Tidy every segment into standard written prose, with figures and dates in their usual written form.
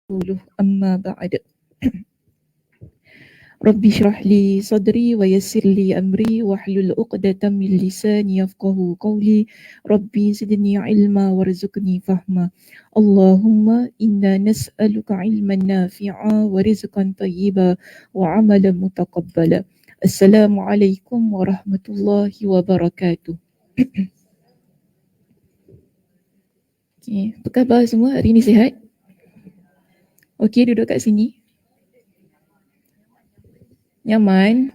أما بعد رب اشرح لي صدري ويسر لي أمري واحلل عقدة من لساني يفقهوا قولي ربي زدني علما وارزقني فهما اللهم إنا نسألك علما نافعا ورزقا طيبا وعملا متقبلا. Assalamualaikum warahmatullahi wabarakatuh. Okay, apa khabar semua? Hari ini sihat? Okey, duduk kat sini. Nyaman.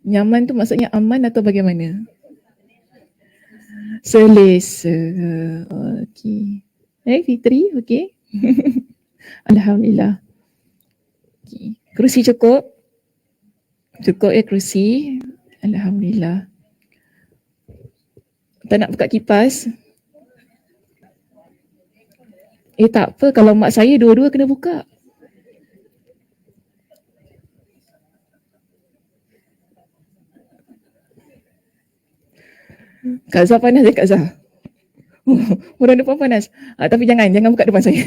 Nyaman tu maksudnya aman atau bagaimana? Selesa. Okey. Fitri, okey. Alhamdulillah. Okay. Kerusi cukup? Cukup kerusi. Alhamdulillah. Tak nak buka kipas? Tak apa, kalau mak saya dua-dua kena buka. Kak Zah panas Kak Zah? Orang depan panas. Tapi jangan buka depan saya.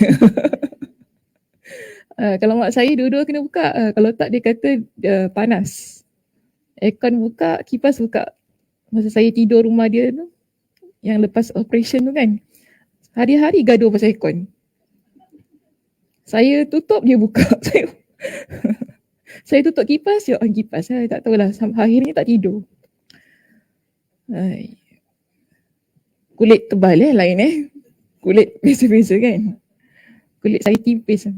Kalau mak saya dua-dua kena buka. Kalau tak dia kata panas. Aircon buka, kipas buka. Masa saya tidur rumah dia tu, yang lepas operation tu kan, hari-hari gaduh pasal aircon. Saya tutup, dia buka. Saya tutup kipas, dia on kipas. Saya tak tahulah, akhirnya tak tidur. Kulit tebal lain kulit biasa-biasa kan. Kulit saya tipis.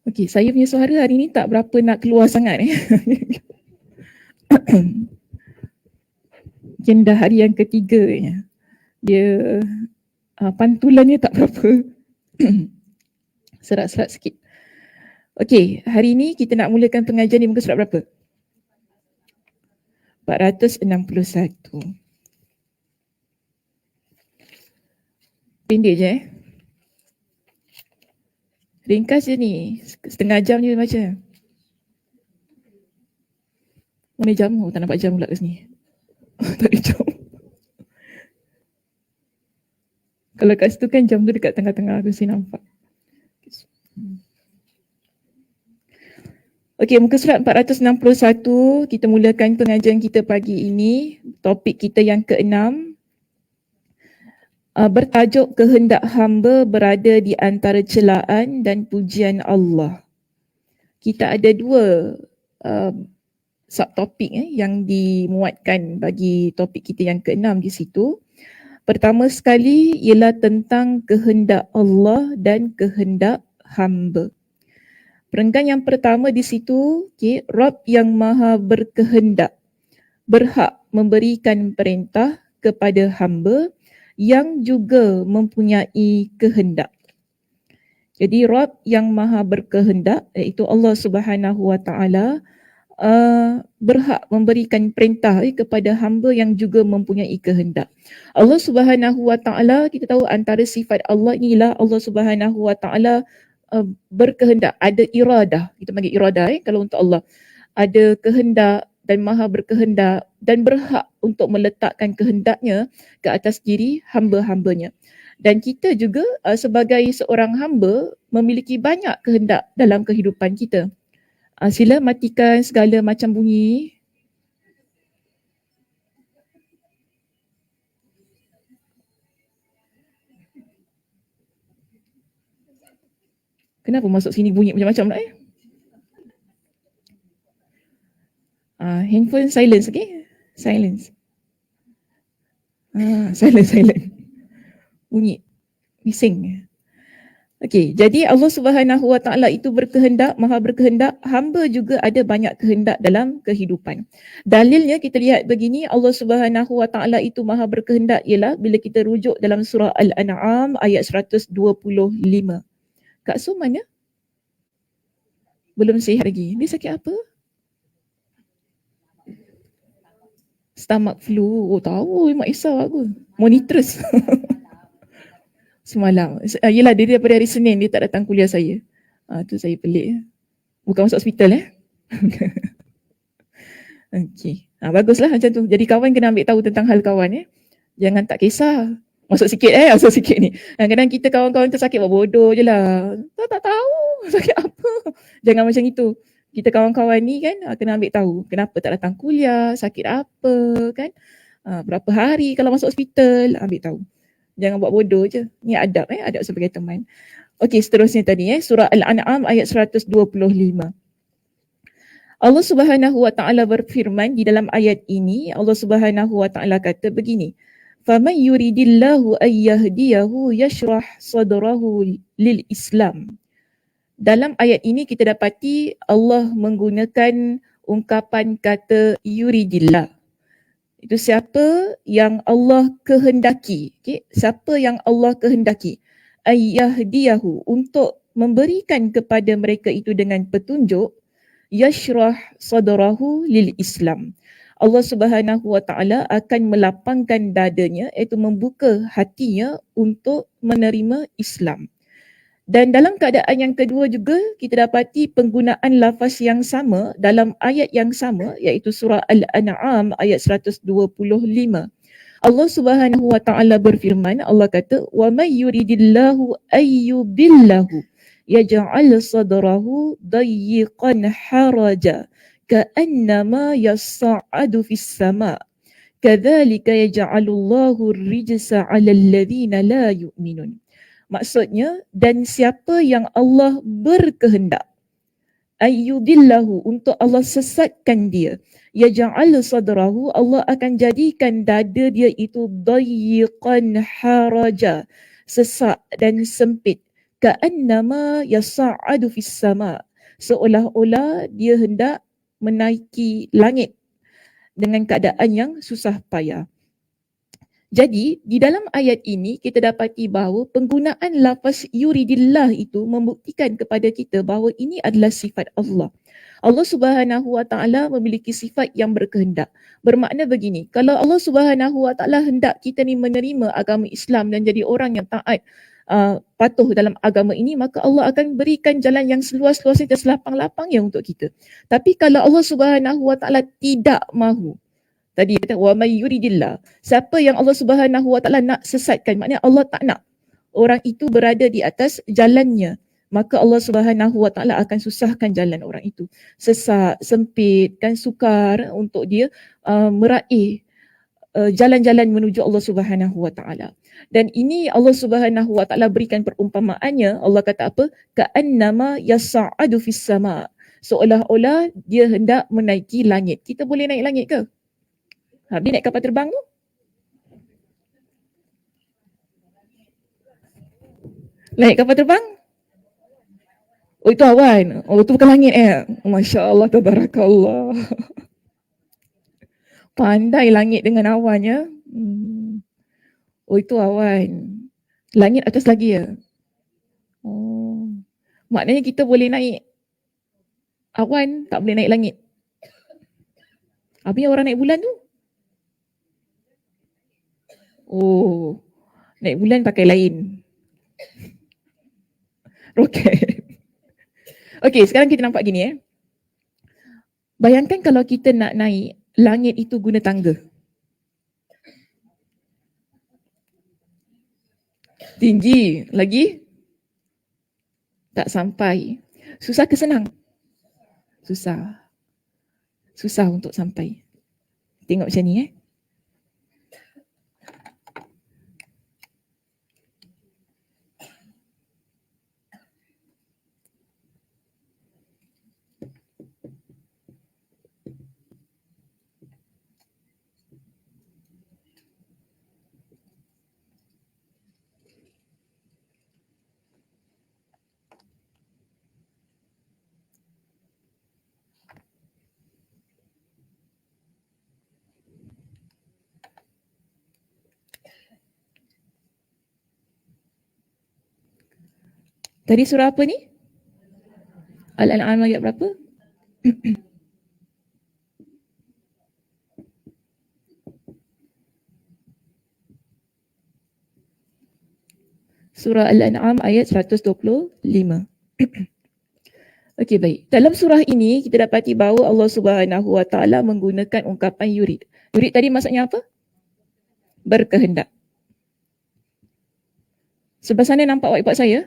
Okey, saya punya suara hari ni tak berapa nak keluar sangat Mungkin dah hari yang ketiga dia pantulannya tak berapa serak-serak sikit. Okey, hari ni kita nak mulakan pengajian di muka surat berapa? 461. Pendek je ringkas je ni, setengah jam je baca. Mana jam? Tak nampak jam pula kat sini. Tak ada jam. Kalau kat situ kan jam tu dekat tengah-tengah, aku mesti nampak. Okey, muka surat 461, kita mulakan pengajian kita pagi ini. Topik kita yang ke-6. Bertajuk kehendak hamba berada di antara celaan dan pujian Allah. Kita ada dua subtopik yang dimuatkan bagi topik kita yang ke-6 di situ. Pertama sekali ialah tentang kehendak Allah dan kehendak hamba. Perenggan yang pertama di situ, Rabb yang maha berkehendak berhak memberikan perintah kepada hamba yang juga mempunyai kehendak. Jadi Rabb yang maha berkehendak, iaitu Allah Subhanahu Wa Taala, berhak memberikan perintah kepada hamba yang juga mempunyai kehendak. Allah Subhanahu Wa Taala, kita tahu antara sifat Allah inilah Allah Subhanahu Wa Taala berkehendak, ada iradah. Kita panggil iradah kalau untuk Allah. Ada kehendak dan maha berkehendak dan berhak untuk meletakkan kehendaknya ke atas diri hamba-hambanya. Dan kita juga sebagai seorang hamba memiliki banyak kehendak dalam kehidupan kita. Sila matikan segala macam bunyi. Kenapa masuk sini bunyi macam-macam pula handphone silence, okay? Silence. Silent. Bunyi. Bising. Okey, jadi Allah Subhanahu Wa Taala itu berkehendak, maha berkehendak, hamba juga ada banyak kehendak dalam kehidupan. Dalilnya kita lihat begini, Allah Subhanahu Wa Taala itu maha berkehendak ialah bila kita rujuk dalam surah Al-An'am ayat 125. Kak Su mana? Belum sihat lagi. Dia sakit apa? Stomach flu. Oh tahu, Mak Isa aku. Monitress. Semalam. Yelah, dia daripada hari Senin dia tak datang kuliah saya. Tu saya pelik. Bukan masuk hospital Okey. Baguslah macam tu. Jadi kawan kena ambil tahu tentang hal kawan Jangan tak kisah. Masuk sikit ni. Kadang-kadang kita kawan-kawan tu sakit buat bodoh je lah. Tak tahu sakit apa. Jangan macam itu. Kita kawan-kawan ni kan kena ambil tahu kenapa tak datang kuliah, sakit apa kan. Berapa hari kalau masuk hospital, ambil tahu. Jangan buat bodoh je. Ni adab adab sebagai teman. Okey, seterusnya tadi surah Al-An'am ayat 125. Allah Subhanahu wa taala berfirman di dalam ayat ini, Allah Subhanahu wa taala kata begini. فَمَنْ يُرِدِ اللَّهُ أَنْ يَهْدِيَهُ يَشْرَحْ صَدْرَهُ لِلْإِسْلَامِ. Dalam ayat ini kita dapati Allah menggunakan ungkapan kata yuridillah. Itu siapa yang Allah kehendaki. Okay? Siapa yang Allah kehendaki. Ayyahdiyahu, untuk memberikan kepada mereka itu dengan petunjuk. Yashrah sadrahu lil Islam. Allah Subhanahu wa taala akan melapangkan dadanya, iaitu membuka hatinya untuk menerima Islam. Dan dalam keadaan yang kedua juga kita dapati penggunaan lafaz yang sama dalam ayat yang sama, iaitu surah Al-An'am ayat 125. Allah Subhanahu wa taala berfirman, Allah kata, "Wa may yuridillahu ayyudillahu yaj'al sadrahu dayyiqan haraja ka'annama yas'adu fis sama' kadzalika yaj'alullahu ar-rijsa 'alal ladzina la yu'minun." Maksudnya, dan siapa yang Allah berkehendak ayyudillahu, untuk Allah sesatkan dia, yaj'al sadrahu, Allah akan jadikan dada dia itu dayyiqan haraja, sesak dan sempit, ka'annama yas'adu fis sama', seolah-olah dia hendak menaiki langit dengan keadaan yang susah payah. Jadi di dalam ayat ini kita dapati bahawa penggunaan lafaz yuridillah itu membuktikan kepada kita bahawa ini adalah sifat Allah. Allah Subhanahu wa taala memiliki sifat yang berkehendak. Bermakna begini, kalau Allah Subhanahu wa taala hendak kita ni menerima agama Islam dan jadi orang yang taat, patuh dalam agama ini, maka Allah akan berikan jalan yang seluas-luasnya dan selapang-lapangnya untuk kita. Tapi kalau Allah Subhanahu wa taala tidak mahu, tadi kata wa may yuridillah, siapa yang Allah Subhanahu wa taala nak sesatkan, maknanya Allah tak nak orang itu berada di atas jalannya, maka Allah Subhanahu wa taala akan susahkan jalan orang itu. Sesak, sempit, kan sukar untuk dia meraih jalan-jalan menuju Allah Subhanahu wa taala. Dan ini Allah Subhanahu wa taala berikan perumpamaannya. Allah kata apa? Ka'annama yas'adu fis sama', seolah-olah dia hendak menaiki langit. Kita boleh naik langit ke? Habis naik kapal terbang tu? Naik kapal terbang? Oh, itu awan. Oh, itu bukan langit Masya Allah, tabarakallah. Pandai langit dengan awannya. Oh, itu awan. Langit atas lagi ya? Oh. Maknanya kita boleh naik awan, tak boleh naik langit. Habis orang naik bulan tu? Oh, naik bulan pakai lain. Roket. Okey, sekarang kita nampak gini Bayangkan kalau kita nak naik langit itu guna tangga. Tinggi lagi? Tak sampai. Susah ke senang? Susah. Susah untuk sampai. Tengok macam ni Tadi surah apa ni? Al-An'am ayat berapa? Surah Al-An'am ayat 125. Okey, baik. Dalam surah ini kita dapati bahawa Allah Subhanahu wa taala menggunakan ungkapan yurid. Yurid tadi maksudnya apa? Berkehendak. Sebelah sana nampak whiteboard saya?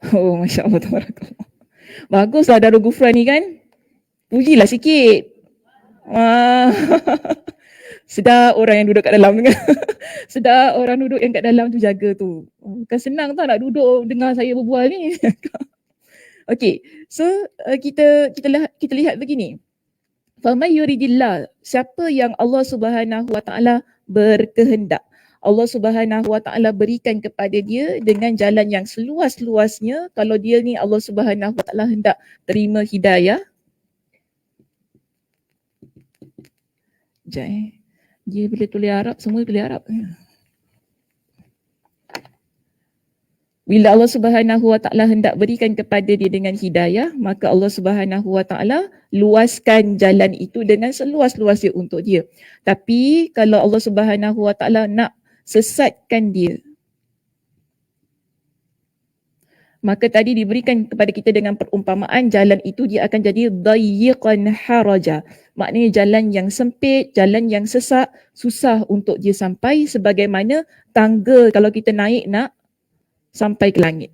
Oh, Masya Allah, tabarakallah. Baguslah Darul Gufran ni kan? Pujilah sikit. Ah, sedar orang yang duduk kat dalam kan? Sedar orang duduk yang kat dalam tu jaga tu. Bukan senang tau nak duduk dengar saya berbual ni. Okey, so kita lihat begini. Faman yuridillah, siapa yang Allah Subhanahu Wa Taala berkehendak, Allah Subhanahu Wa Taala berikan kepada dia dengan jalan yang seluas-luasnya. Kalau dia ni Allah Subhanahu Wa Taala hendak terima hidayah. Sekejap dia boleh tulis Arab, semua tulis Arab. Bila Allah Subhanahu Wa Taala hendak berikan kepada dia dengan hidayah, maka Allah Subhanahu Wa Taala luaskan jalan itu dengan seluas-luasnya untuk dia. Tapi kalau Allah Subhanahu Wa Taala nak sesatkan dia, maka tadi diberikan kepada kita dengan perumpamaan jalan itu dia akan jadi dayyiqan haraja. Maknanya jalan yang sempit, jalan yang sesak, susah untuk dia sampai, sebagaimana tangga kalau kita naik nak sampai ke langit.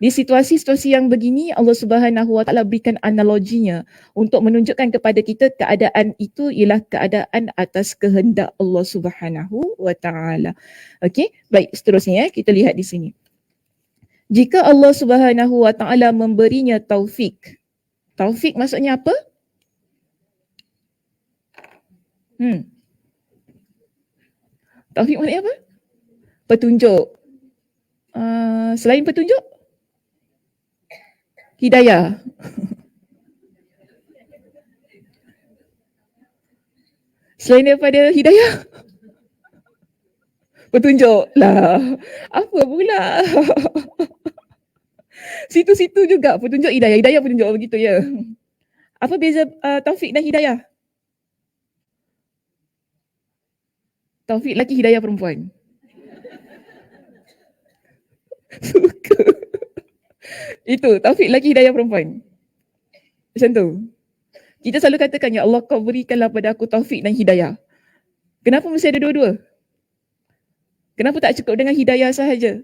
Di situasi-situasi yang begini, Allah Subhanahu Wa Taala berikan analoginya untuk menunjukkan kepada kita keadaan itu ialah keadaan atas kehendak Allah Subhanahu Wa Taala. Okey, baik, seterusnya kita lihat di sini. Jika Allah Subhanahu Wa Taala memberinya taufik. Taufik maksudnya apa? Taufik maksudnya apa? Petunjuk. Selain petunjuk, hidayah. Selain daripada hidayah, petunjuk lah. Apa pula? Situ-situ juga petunjuk hidayah. Hidayah petunjuk, begitu ya. Apa beza taufik dan hidayah? Taufik lelaki, hidayah perempuan. Suka. Itu, taufik lelaki, hidayah perempuan. Macam tu. Kita selalu katakan, ya Allah, kau berikanlah pada aku taufik dan hidayah. Kenapa mesti ada dua-dua? Kenapa tak cukup dengan hidayah sahaja?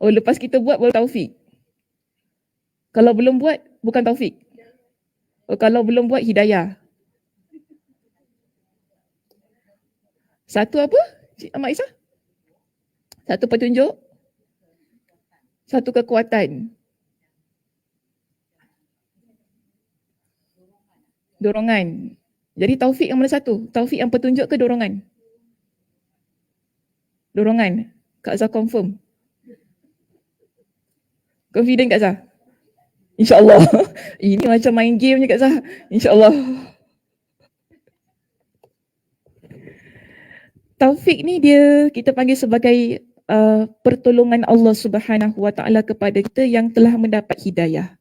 Oh, lepas kita buat baru taufik. Kalau belum buat, bukan taufik. Oh, kalau belum buat, hidayah. Satu apa, Cik Ahmad Isa? Satu petunjuk, satu kekuatan. Dorongan. Jadi taufik yang mana satu? Taufik yang petunjuk ke dorongan? Dorongan. Kak Zah confirm. Confident Kak Zah? InsyaAllah. Ini macam main game je Kak Zah. InsyaAllah. Taufik ni dia kita panggil sebagai pertolongan Allah Subhanahu Wa Taala kepada kita yang telah mendapat hidayah.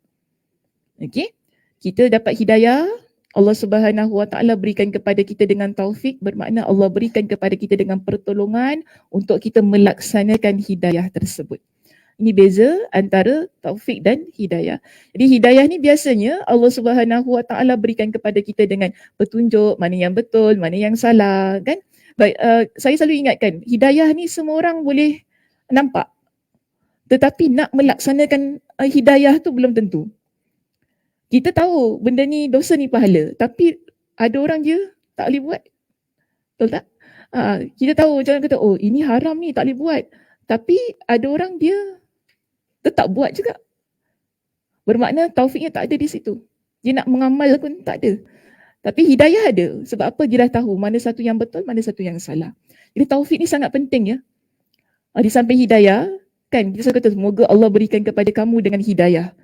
Okey? Kita dapat hidayah, Allah Subhanahu Wa Taala berikan kepada kita dengan taufik, bermakna Allah berikan kepada kita dengan pertolongan untuk kita melaksanakan hidayah tersebut. Ini beza antara taufik dan hidayah. Jadi hidayah ni biasanya Allah Subhanahu Wa Taala berikan kepada kita dengan petunjuk mana yang betul, mana yang salah, kan? Baik, saya selalu ingatkan, hidayah ni semua orang boleh nampak. Tetapi nak melaksanakan hidayah tu belum tentu. Kita tahu benda ni dosa ni pahala, tapi ada orang je tak boleh buat. Betul tak? Kita tahu, jangan kata, oh ini haram ni tak boleh buat. Tapi ada orang dia tetap buat juga. Bermakna taufiknya tak ada di situ. Dia nak mengamal pun tak ada. Tapi hidayah ada. Sebab apa? Dia dah tahu mana satu yang betul, mana satu yang salah. Jadi taufik ni sangat penting ya. Di samping hidayah, kan kita selalu kata semoga Allah berikan kepada kamu dengan hidayah.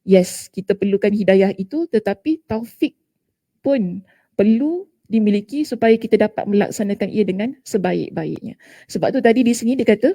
Yes, kita perlukan hidayah itu, tetapi taufik pun perlu dimiliki supaya kita dapat melaksanakan ia dengan sebaik-baiknya. Sebab tu tadi di sini dia kata,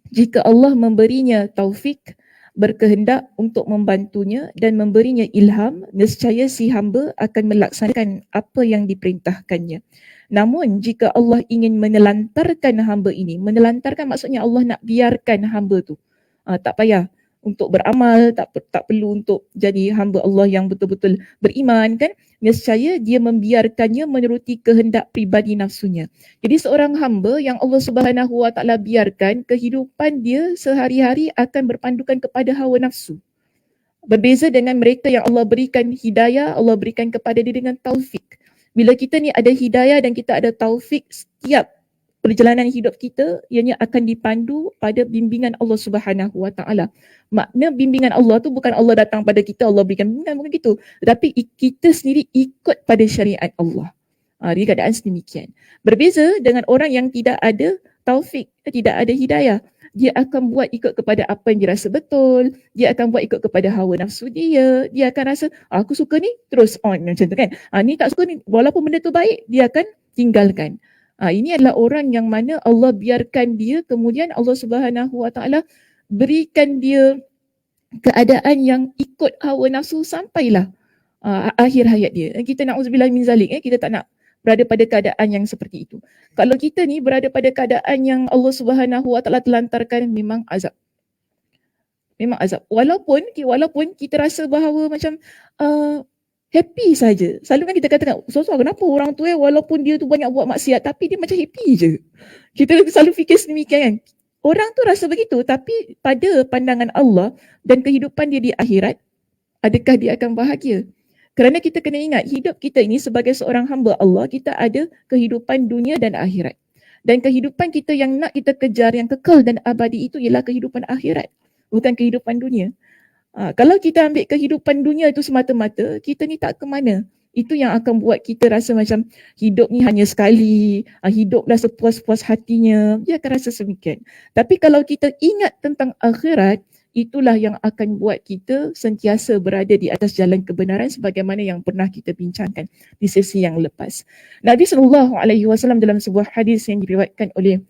jika Allah memberinya taufik, berkehendak untuk membantunya dan memberinya ilham, nescaya si hamba akan melaksanakan apa yang diperintahkannya. Namun jika Allah ingin menelantarkan hamba ini, menelantarkan maksudnya Allah nak biarkan hamba tu, tak payah, untuk beramal, tak perlu untuk jadi hamba Allah yang betul-betul beriman kan, nescaya dia membiarkannya menuruti kehendak pribadi nafsunya. Jadi seorang hamba yang Allah Subhanahu Wa Taala biarkan kehidupan dia sehari-hari akan berpandukan kepada hawa nafsu. Berbeza dengan mereka yang Allah berikan hidayah, Allah berikan kepada dia dengan taufik. Bila kita ni ada hidayah dan kita ada taufik, setiap perjalanan hidup kita ianya akan dipandu pada bimbingan Allah Subhanahu Wa Taala. Makna bimbingan Allah tu bukan Allah datang pada kita, Allah berikan bimbingan, bukan gitu. Tetapi kita sendiri ikut pada syariat Allah. Di keadaan sedemikian. Berbeza dengan orang yang tidak ada taufik, tidak ada hidayah. Dia akan buat ikut kepada apa yang dia rasa betul, dia akan buat ikut kepada hawa nafsu dia akan rasa, aku suka ni, terus on macam tu kan. Ni tak suka ni, walaupun benda tu baik, dia akan tinggalkan. Ini adalah orang yang mana Allah biarkan dia, kemudian Allah Subhanahu Wa Taala berikan dia keadaan yang ikut hawa nafsu sampailah akhir hayat dia. Kita na'udzubillah min zalik, kita tak nak berada pada keadaan yang seperti itu. Kalau kita ni berada pada keadaan yang Allah Subhanahu Wa Taala telantarkan, memang azab. Memang azab. Walaupun kita rasa bahawa macam happy saja. Selalu kan kita katakan, kenapa orang tu walaupun dia tu banyak buat maksiat tapi dia macam happy je. Kita selalu fikir sedemikian kan. Orang tu rasa begitu, tapi pada pandangan Allah dan kehidupan dia di akhirat, adakah dia akan bahagia? Kerana kita kena ingat, hidup kita ini sebagai seorang hamba Allah, kita ada kehidupan dunia dan akhirat. Dan kehidupan kita yang nak kita kejar, yang kekal dan abadi itu ialah kehidupan akhirat, bukan kehidupan dunia. Kalau kita ambil kehidupan dunia itu semata-mata, kita ni tak ke mana. Itu yang akan buat kita rasa macam hidup ni hanya sekali, hiduplah sepuas-puas hatinya, dia akan rasa semikian. Tapi kalau kita ingat tentang akhirat, itulah yang akan buat kita sentiasa berada di atas jalan kebenaran sebagaimana yang pernah kita bincangkan di sesi yang lepas. Nabi SAW dalam sebuah hadis yang diriwayatkan oleh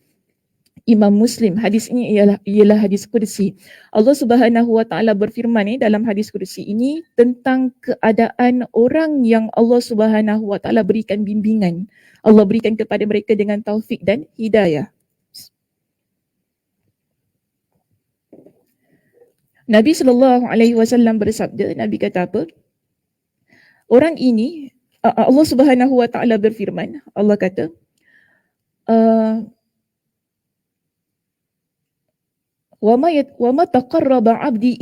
Imam Muslim, hadis ini ialah hadis Qudsi. Allah Subhanahu Wa Taala berfirman dalam hadis Qudsi ini tentang keadaan orang yang Allah Subhanahu Wa Taala berikan bimbingan. Allah berikan kepada mereka dengan taufik dan hidayah. Nabi SAW bersabda, Nabi kata apa? Orang ini, Allah Subhanahu Wa Taala berfirman, Allah kata, وَمَا تَقَرَّبَ عَبْدِي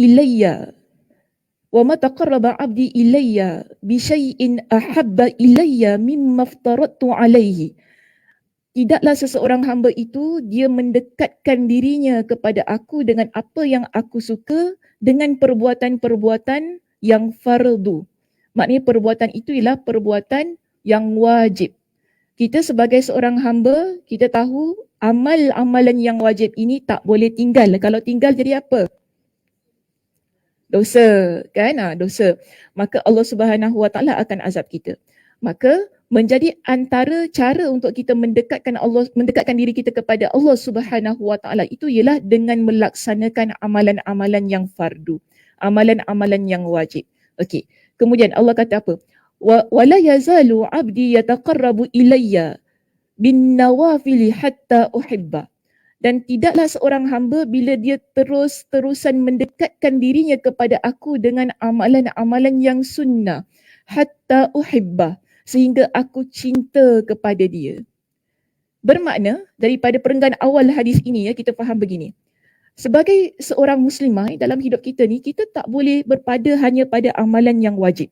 إِلَيَّ بِشَيْءٍ أَحَبَّ إِلَيَّ مِمَّا افْتَرَضْتُ عَلَيْهِ. Tidaklah seseorang hamba itu dia mendekatkan dirinya kepada aku dengan apa yang aku suka, dengan perbuatan-perbuatan yang fardu. Maknanya perbuatan itu ialah perbuatan yang wajib. Kita sebagai seorang hamba, kita tahu amalan yang wajib ini tak boleh tinggal. Kalau tinggal jadi apa? Dosa, kan? Dosa. Maka Allah Subhanahu Wa Taala akan azab kita. Maka menjadi antara cara untuk kita mendekatkan diri kita kepada Allah Subhanahu Wa Taala itu ialah dengan melaksanakan amalan-amalan yang fardu, amalan-amalan yang wajib. Okey. Kemudian Allah kata apa? Wala yazalu 'abdi yataqarrabu ilayya bin nawafil hatta uhibba. Dan tidaklah seorang hamba bila dia terus-terusan mendekatkan dirinya kepada aku dengan amalan-amalan yang sunnah hatta uhibba, sehingga aku cinta kepada dia. Bermakna daripada perenggan awal hadis ini kita faham begini. Sebagai seorang muslimah dalam hidup kita ni, kita tak boleh berpada hanya pada amalan yang wajib.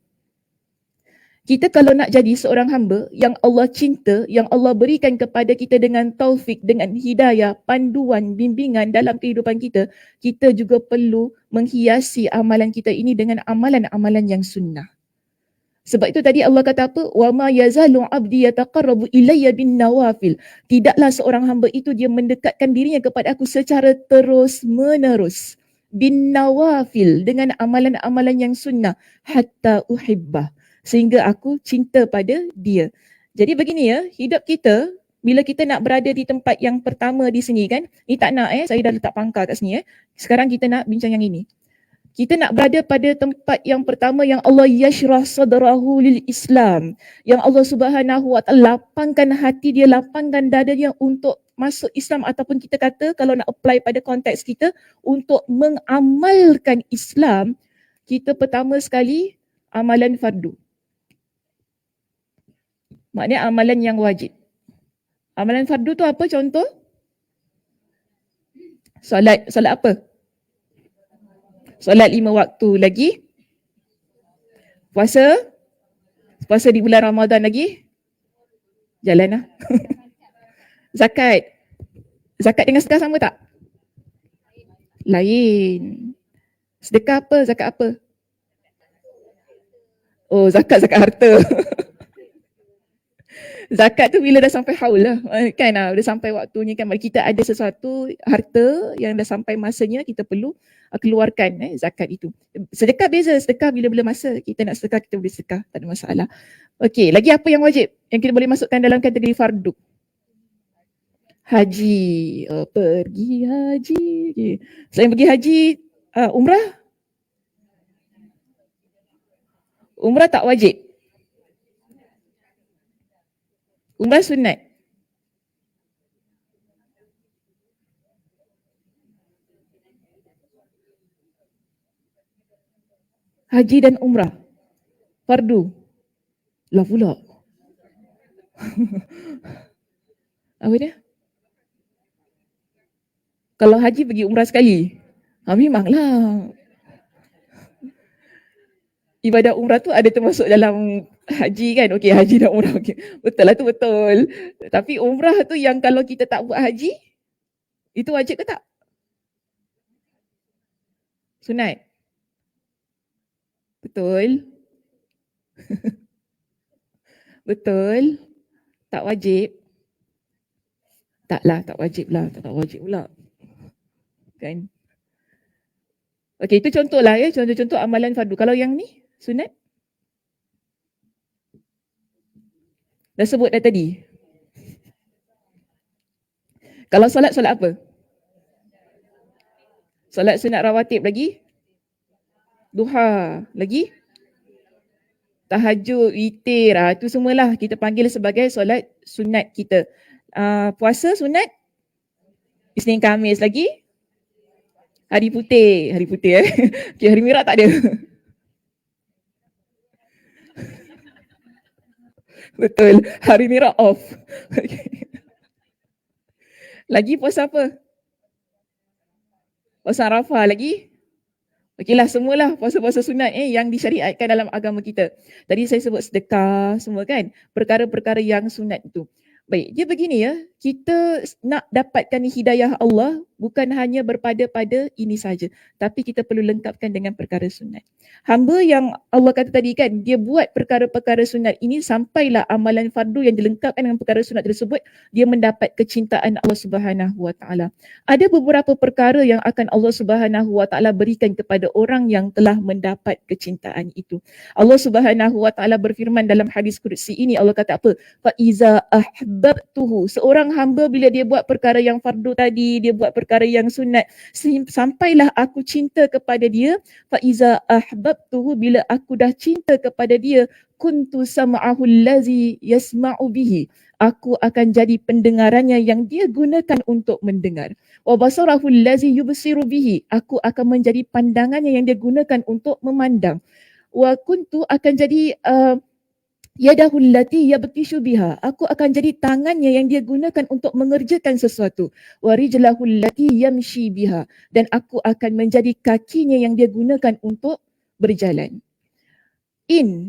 Kita kalau nak jadi seorang hamba yang Allah cinta, yang Allah berikan kepada kita dengan taufik, dengan hidayah, panduan, bimbingan dalam kehidupan kita, kita juga perlu menghiasi amalan kita ini dengan amalan-amalan yang sunnah. Sebab itu tadi Allah kata apa? Wa ma yazalu 'abdi yataqarrabu ilayya bin nawafil. Tidaklah seorang hamba itu dia mendekatkan dirinya kepada aku secara terus-menerus. Bin nawafil, dengan amalan-amalan yang sunnah, hatta uhibbah, sehingga aku cinta pada dia. Jadi begini hidup kita bila kita nak berada di tempat yang pertama di sini kan, ni tak nak saya dah letak pangkal kat sini Sekarang kita nak bincang yang ini. Kita nak berada pada tempat yang pertama yang Allah yashrah sadrahu lil Islam, yang Allah Subhanahu Wa Taala lapangkan hati dia, lapangkan dada dia untuk masuk Islam ataupun kita kata kalau nak apply pada konteks kita untuk mengamalkan Islam, kita pertama sekali amalan fardu. Maknanya amalan yang wajib. Amalan fardu tu apa contoh? Solat apa? Solat 5 waktu lagi. Puasa di bulan Ramadan lagi. Jalan lah. Zakat dengan sedekah sama tak? Lain. Sedekah apa? Zakat apa? Oh, zakat harta. Zakat tu bila dah sampai haul lah. Kan dah sampai waktunya kan. Kita ada sesuatu harta yang dah sampai masanya kita perlu keluarkan zakat itu. Sedekah beza. Sedekah bila-bila masa kita nak sedekah, kita boleh sedekah. Tak ada masalah. Okey, lagi apa yang wajib? Yang kita boleh masukkan dalam kategori fardu? Haji. Pergi haji. Okay. Selain pergi haji, umrah? Umrah tak wajib. Umrah sunat. Haji dan umrah fardu. Lah pula. Apa dia? Kalau haji pergi umrah sekali. Memanglah. Ibadah umrah tu ada termasuk dalam haji kan? Okey, haji dan umrah. Okay. Betul lah tu, betul. Tapi umrah tu yang kalau kita tak buat haji, itu wajib ke tak? Sunat. Betul. Betul. Tak wajib. Taklah, tak wajib lah. Tak wajib pula. Kan? Okey, itu contoh lah ya. Contoh-contoh amalan fardu. Kalau yang ni, sunat? Dah sebut dah tadi. Kalau solat apa? Solat sunat rawatib lagi? Duha lagi? Tahajud, witir, itu semualah kita panggil sebagai solat sunat kita. Puasa sunat? Isnin Khamis lagi? Hari putih okay, hari merah tak ada. Betul, hari merah off. Okay. Lagi puasa apa? Puasa Arafah lagi? Okeylah, semualah puasa-puasa sunat yang disyariatkan dalam agama kita. Tadi saya sebut sedekah semua kan, perkara-perkara yang sunat itu. Baik, dia begini ya, kita nak dapatkan hidayah Allah bukan hanya berpada pada ini saja, tapi kita perlu lengkapkan dengan perkara sunat. Hamba yang Allah kata tadi kan, dia buat perkara-perkara sunat ini sampailah amalan fardu yang dilengkapkan dengan perkara sunat tersebut, dia mendapat kecintaan Allah Subhanahu Wa Taala. Ada beberapa perkara yang akan Allah Subhanahu Wa Taala berikan kepada orang yang telah mendapat kecintaan itu. Allah Subhanahu Wa Taala berfirman dalam hadis qudsi ini, Allah kata apa? Fa iza ahbabtuhu. Seorang hamba bila dia buat perkara yang fardu tadi, dia buat perkara yang sunat, sampailah aku cinta kepada dia. Fa iza ahbabtuhu, bila aku dah cinta kepada dia, kuntu sam'ahu allazi yasma'u bihi. Aku akan jadi pendengarannya yang dia gunakan untuk mendengar. Wa basarahu allazi yubsiru bihi. Aku akan menjadi pandangannya yang dia gunakan untuk memandang. Wa kuntu akan jadi yadahu allati yabtishu biha. Aku akan jadi tangannya yang dia gunakan untuk mengerjakan sesuatu. Wa rijlahu allati yamshi biha. Dan aku akan menjadi kakinya yang dia gunakan untuk berjalan.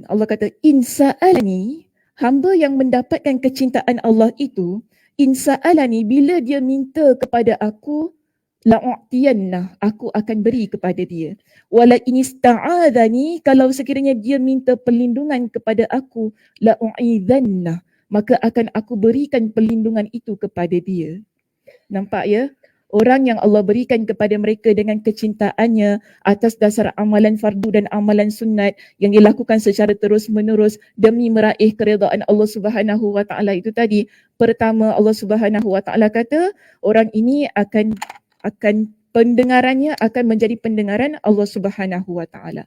Allah kata, in sa'alani, hamba yang mendapatkan kecintaan Allah itu, in sa'alani, bila dia minta kepada aku, la'u'tiyannah, aku akan beri kepada dia. Wala in ista'adhani, kalau sekiranya dia minta perlindungan kepada aku, la'u'idhannah, maka akan aku berikan perlindungan itu kepada dia. Nampak ya? Orang yang Allah berikan kepada mereka dengan kecintaannya atas dasar amalan fardu dan amalan sunat yang dilakukan secara terus menerus demi meraih keredaan Allah Subhanahu Wa Taala itu tadi. Pertama, Allah Subhanahu Wa Taala kata orang ini akan pendengarannya akan menjadi pendengaran Allah Subhanahu Wa Taala.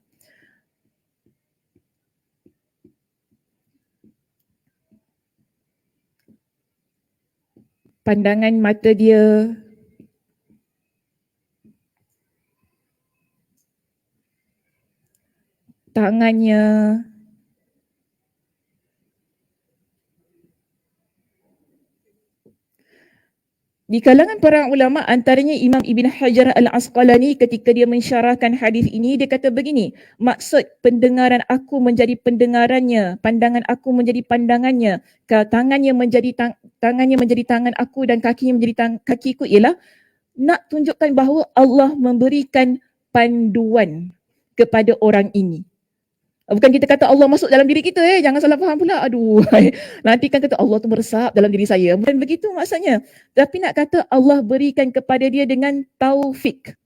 pandangan mata dia, tangannya, di kalangan para ulama antaranya Imam Ibn Hajar Al-Asqalani ketika dia mensyarahkan hadis ini, dia kata begini, maksud pendengaran aku menjadi pendengarannya, pandangan aku menjadi pandangannya, tangannya menjadi tangan aku dan kakinya menjadi kakiku, ialah nak tunjukkan bahawa Allah memberikan panduan kepada orang ini. Bukan kita kata Allah masuk dalam diri kita, jangan salah faham pula. Aduh, nanti kan kata Allah tu meresap dalam diri saya. Bukan begitu maksudnya. Tapi nak kata Allah berikan kepada dia dengan taufik.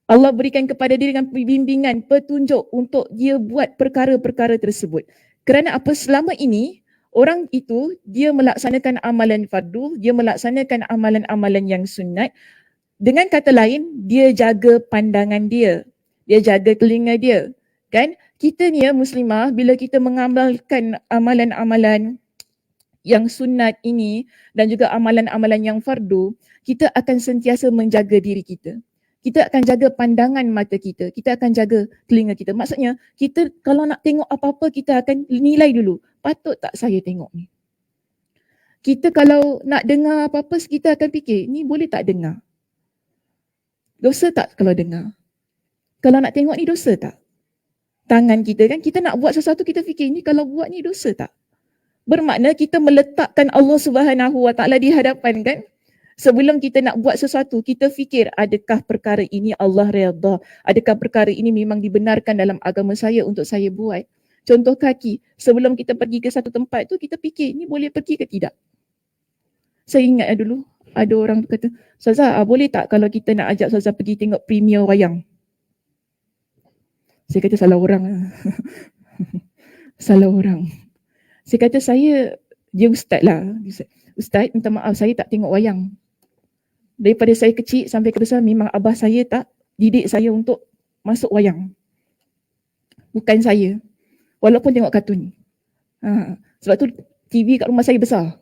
Allah berikan kepada dia dengan bimbingan, petunjuk untuk dia buat perkara-perkara tersebut. Kerana apa? Selama ini, orang itu, dia melaksanakan amalan fardu, dia melaksanakan amalan-amalan yang sunat. Dengan kata lain, dia jaga pandangan dia. Dia jaga telinga dia. Kan? Kita ni ya muslimah, bila kita mengamalkan amalan-amalan yang sunat ini dan juga amalan-amalan yang fardu, kita akan sentiasa menjaga diri kita. Kita akan jaga pandangan mata kita. Kita akan jaga telinga kita. Maksudnya, kita kalau nak tengok apa-apa, kita akan nilai dulu. Patut tak saya tengok ni? Kita kalau nak dengar apa-apa, kita akan fikir, ni boleh tak dengar? Dosa tak kalau dengar? Kalau nak tengok ni dosa tak? Tangan kita kan, kita nak buat sesuatu, kita fikir ni kalau buat ni dosa tak? Bermakna kita meletakkan Allah Subhanahu Wa Taala di hadapan kan? Sebelum kita nak buat sesuatu, kita fikir adakah perkara ini Allah redha? Adakah perkara ini memang dibenarkan dalam agama saya untuk saya buat? Contoh kaki, sebelum kita pergi ke satu tempat tu, kita fikir ni boleh pergi ke tidak? Saya ingat dulu ada orang kata, Ustazah boleh tak kalau kita nak ajak Ustazah pergi tengok premier wayang? Saya kata salah orang. Salah orang. Saya kata dia ustaz lah. Ustaz, minta maaf saya tak tengok wayang. Daripada saya kecil sampai ke besar memang abah saya tak didik saya untuk masuk wayang. Bukan saya. Walaupun tengok kartun. Sebab tu TV kat rumah saya besar.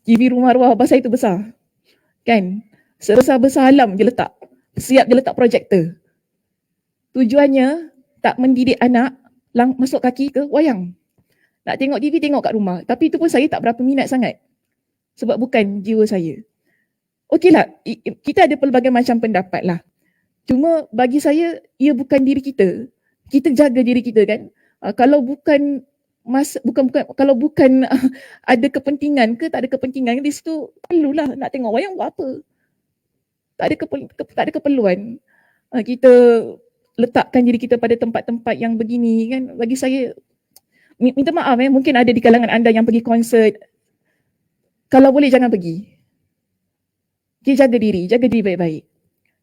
TV rumah arwah abah saya tu besar. Kan? Sebesar-besar alam dia letak. Siap dia letak projektor. Tujuannya tak mendidik anak masuk kaki ke wayang. Nak tengok TV, tengok kat rumah. Tapi itu pun saya tak berapa minat sangat. Sebab bukan jiwa saya. Okeylah, kita ada pelbagai macam pendapat lah. Cuma bagi saya, ia bukan diri kita. Kita jaga diri kita kan. Kalau bukan kalau bukan ada kepentingan ke tak ada kepentingan di situ, perlulah nak tengok wayang buat apa. Tak ada keperluan. Kita letakkan diri kita pada tempat-tempat yang begini kan. Bagi saya, minta maaf mungkin ada di kalangan anda yang pergi konsert. Kalau boleh jangan pergi. Okay, jaga diri baik-baik.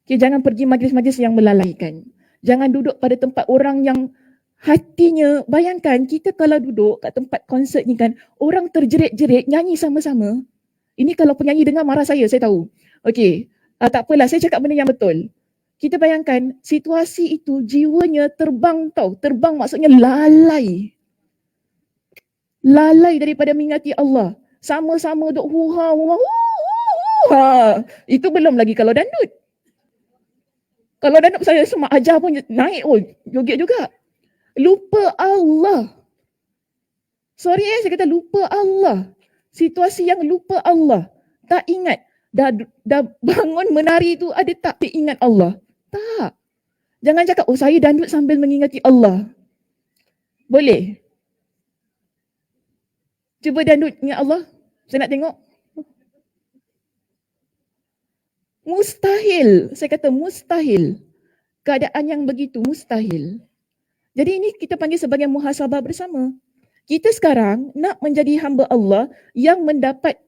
Okay, jangan pergi majlis-majlis yang melalaikan. Jangan duduk pada tempat orang yang hatinya, bayangkan kita kalau duduk kat tempat konsert ni kan, orang terjerit-jerit nyanyi sama-sama. Ini kalau penyanyi dengar marah saya tahu. Okay, tak apalah, saya cakap benda yang betul. Kita bayangkan situasi itu jiwanya terbang tau. Terbang maksudnya lalai. Lalai daripada mengingati Allah. Sama-sama duk huha. Itu belum lagi kalau dandut. Kalau dandut saya semak ajar pun naik joget juga. Lupa Allah. Sorry saya kata lupa Allah. Situasi yang lupa Allah. Tak ingat. Dah bangun menari tu ada tak ingat Allah? Tak. Jangan cakap, saya dandut sambil mengingati Allah. Boleh? Cuba dandut ingat Allah. Saya nak tengok. Mustahil. Saya kata mustahil. Keadaan yang begitu mustahil. Jadi ini kita panggil sebagai muhasabah bersama. Kita sekarang nak menjadi hamba Allah yang mendapat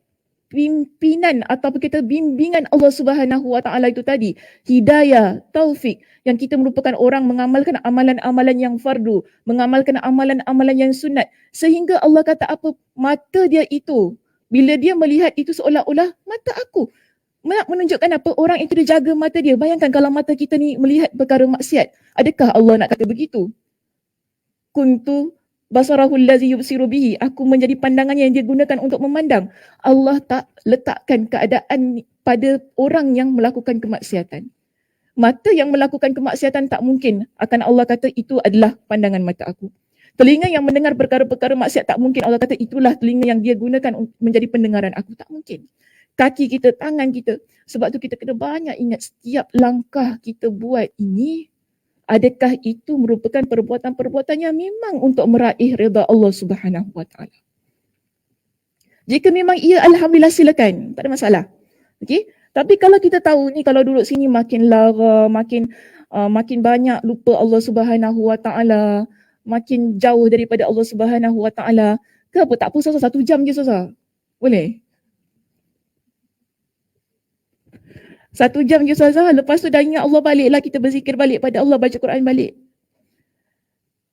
pimpinan ataupun kita bimbingan Allah Subhanahu Wa Taala itu tadi, hidayah, taufik, yang kita merupakan orang mengamalkan amalan-amalan yang fardu, mengamalkan amalan-amalan yang sunat, sehingga Allah kata apa? Mata dia itu, bila dia melihat itu seolah-olah mata aku. Menunjukkan apa? Orang itu dia jaga mata dia. Bayangkan kalau mata kita ni melihat perkara maksiat, adakah Allah nak kata begitu? Kuntu basarahul ladzi yubsiru bihi, aku menjadi pandangannya yang dia gunakan untuk memandang. Allah tak letakkan keadaan pada orang yang melakukan kemaksiatan. Mata yang melakukan kemaksiatan tak mungkin akan Allah kata itu adalah pandangan mata aku. Telinga yang mendengar perkara-perkara maksiat tak mungkin Allah kata itulah telinga yang dia gunakan menjadi pendengaran aku. Tak mungkin. Kaki kita, tangan kita. Sebab tu kita kena banyak ingat setiap langkah kita buat ini, adakah itu merupakan perbuatan-perbuatan yang memang untuk meraih redha Allah Subhanahu Wa Taala. Jika memang ia, alhamdulillah, silakan, tak ada masalah. Okey? Tapi kalau kita tahu ni, kalau duduk sini makin lara, makin banyak lupa Allah Subhanahu Wa Taala, makin jauh daripada Allah Subhanahu Wa Taala, ke apa? Tak apa, Ustazah, 1 jam je, Ustazah. Boleh? 1 jam je, Ustazah. Lepas tu dah ingat Allah, baliklah kita berzikir balik pada Allah, baca Quran balik.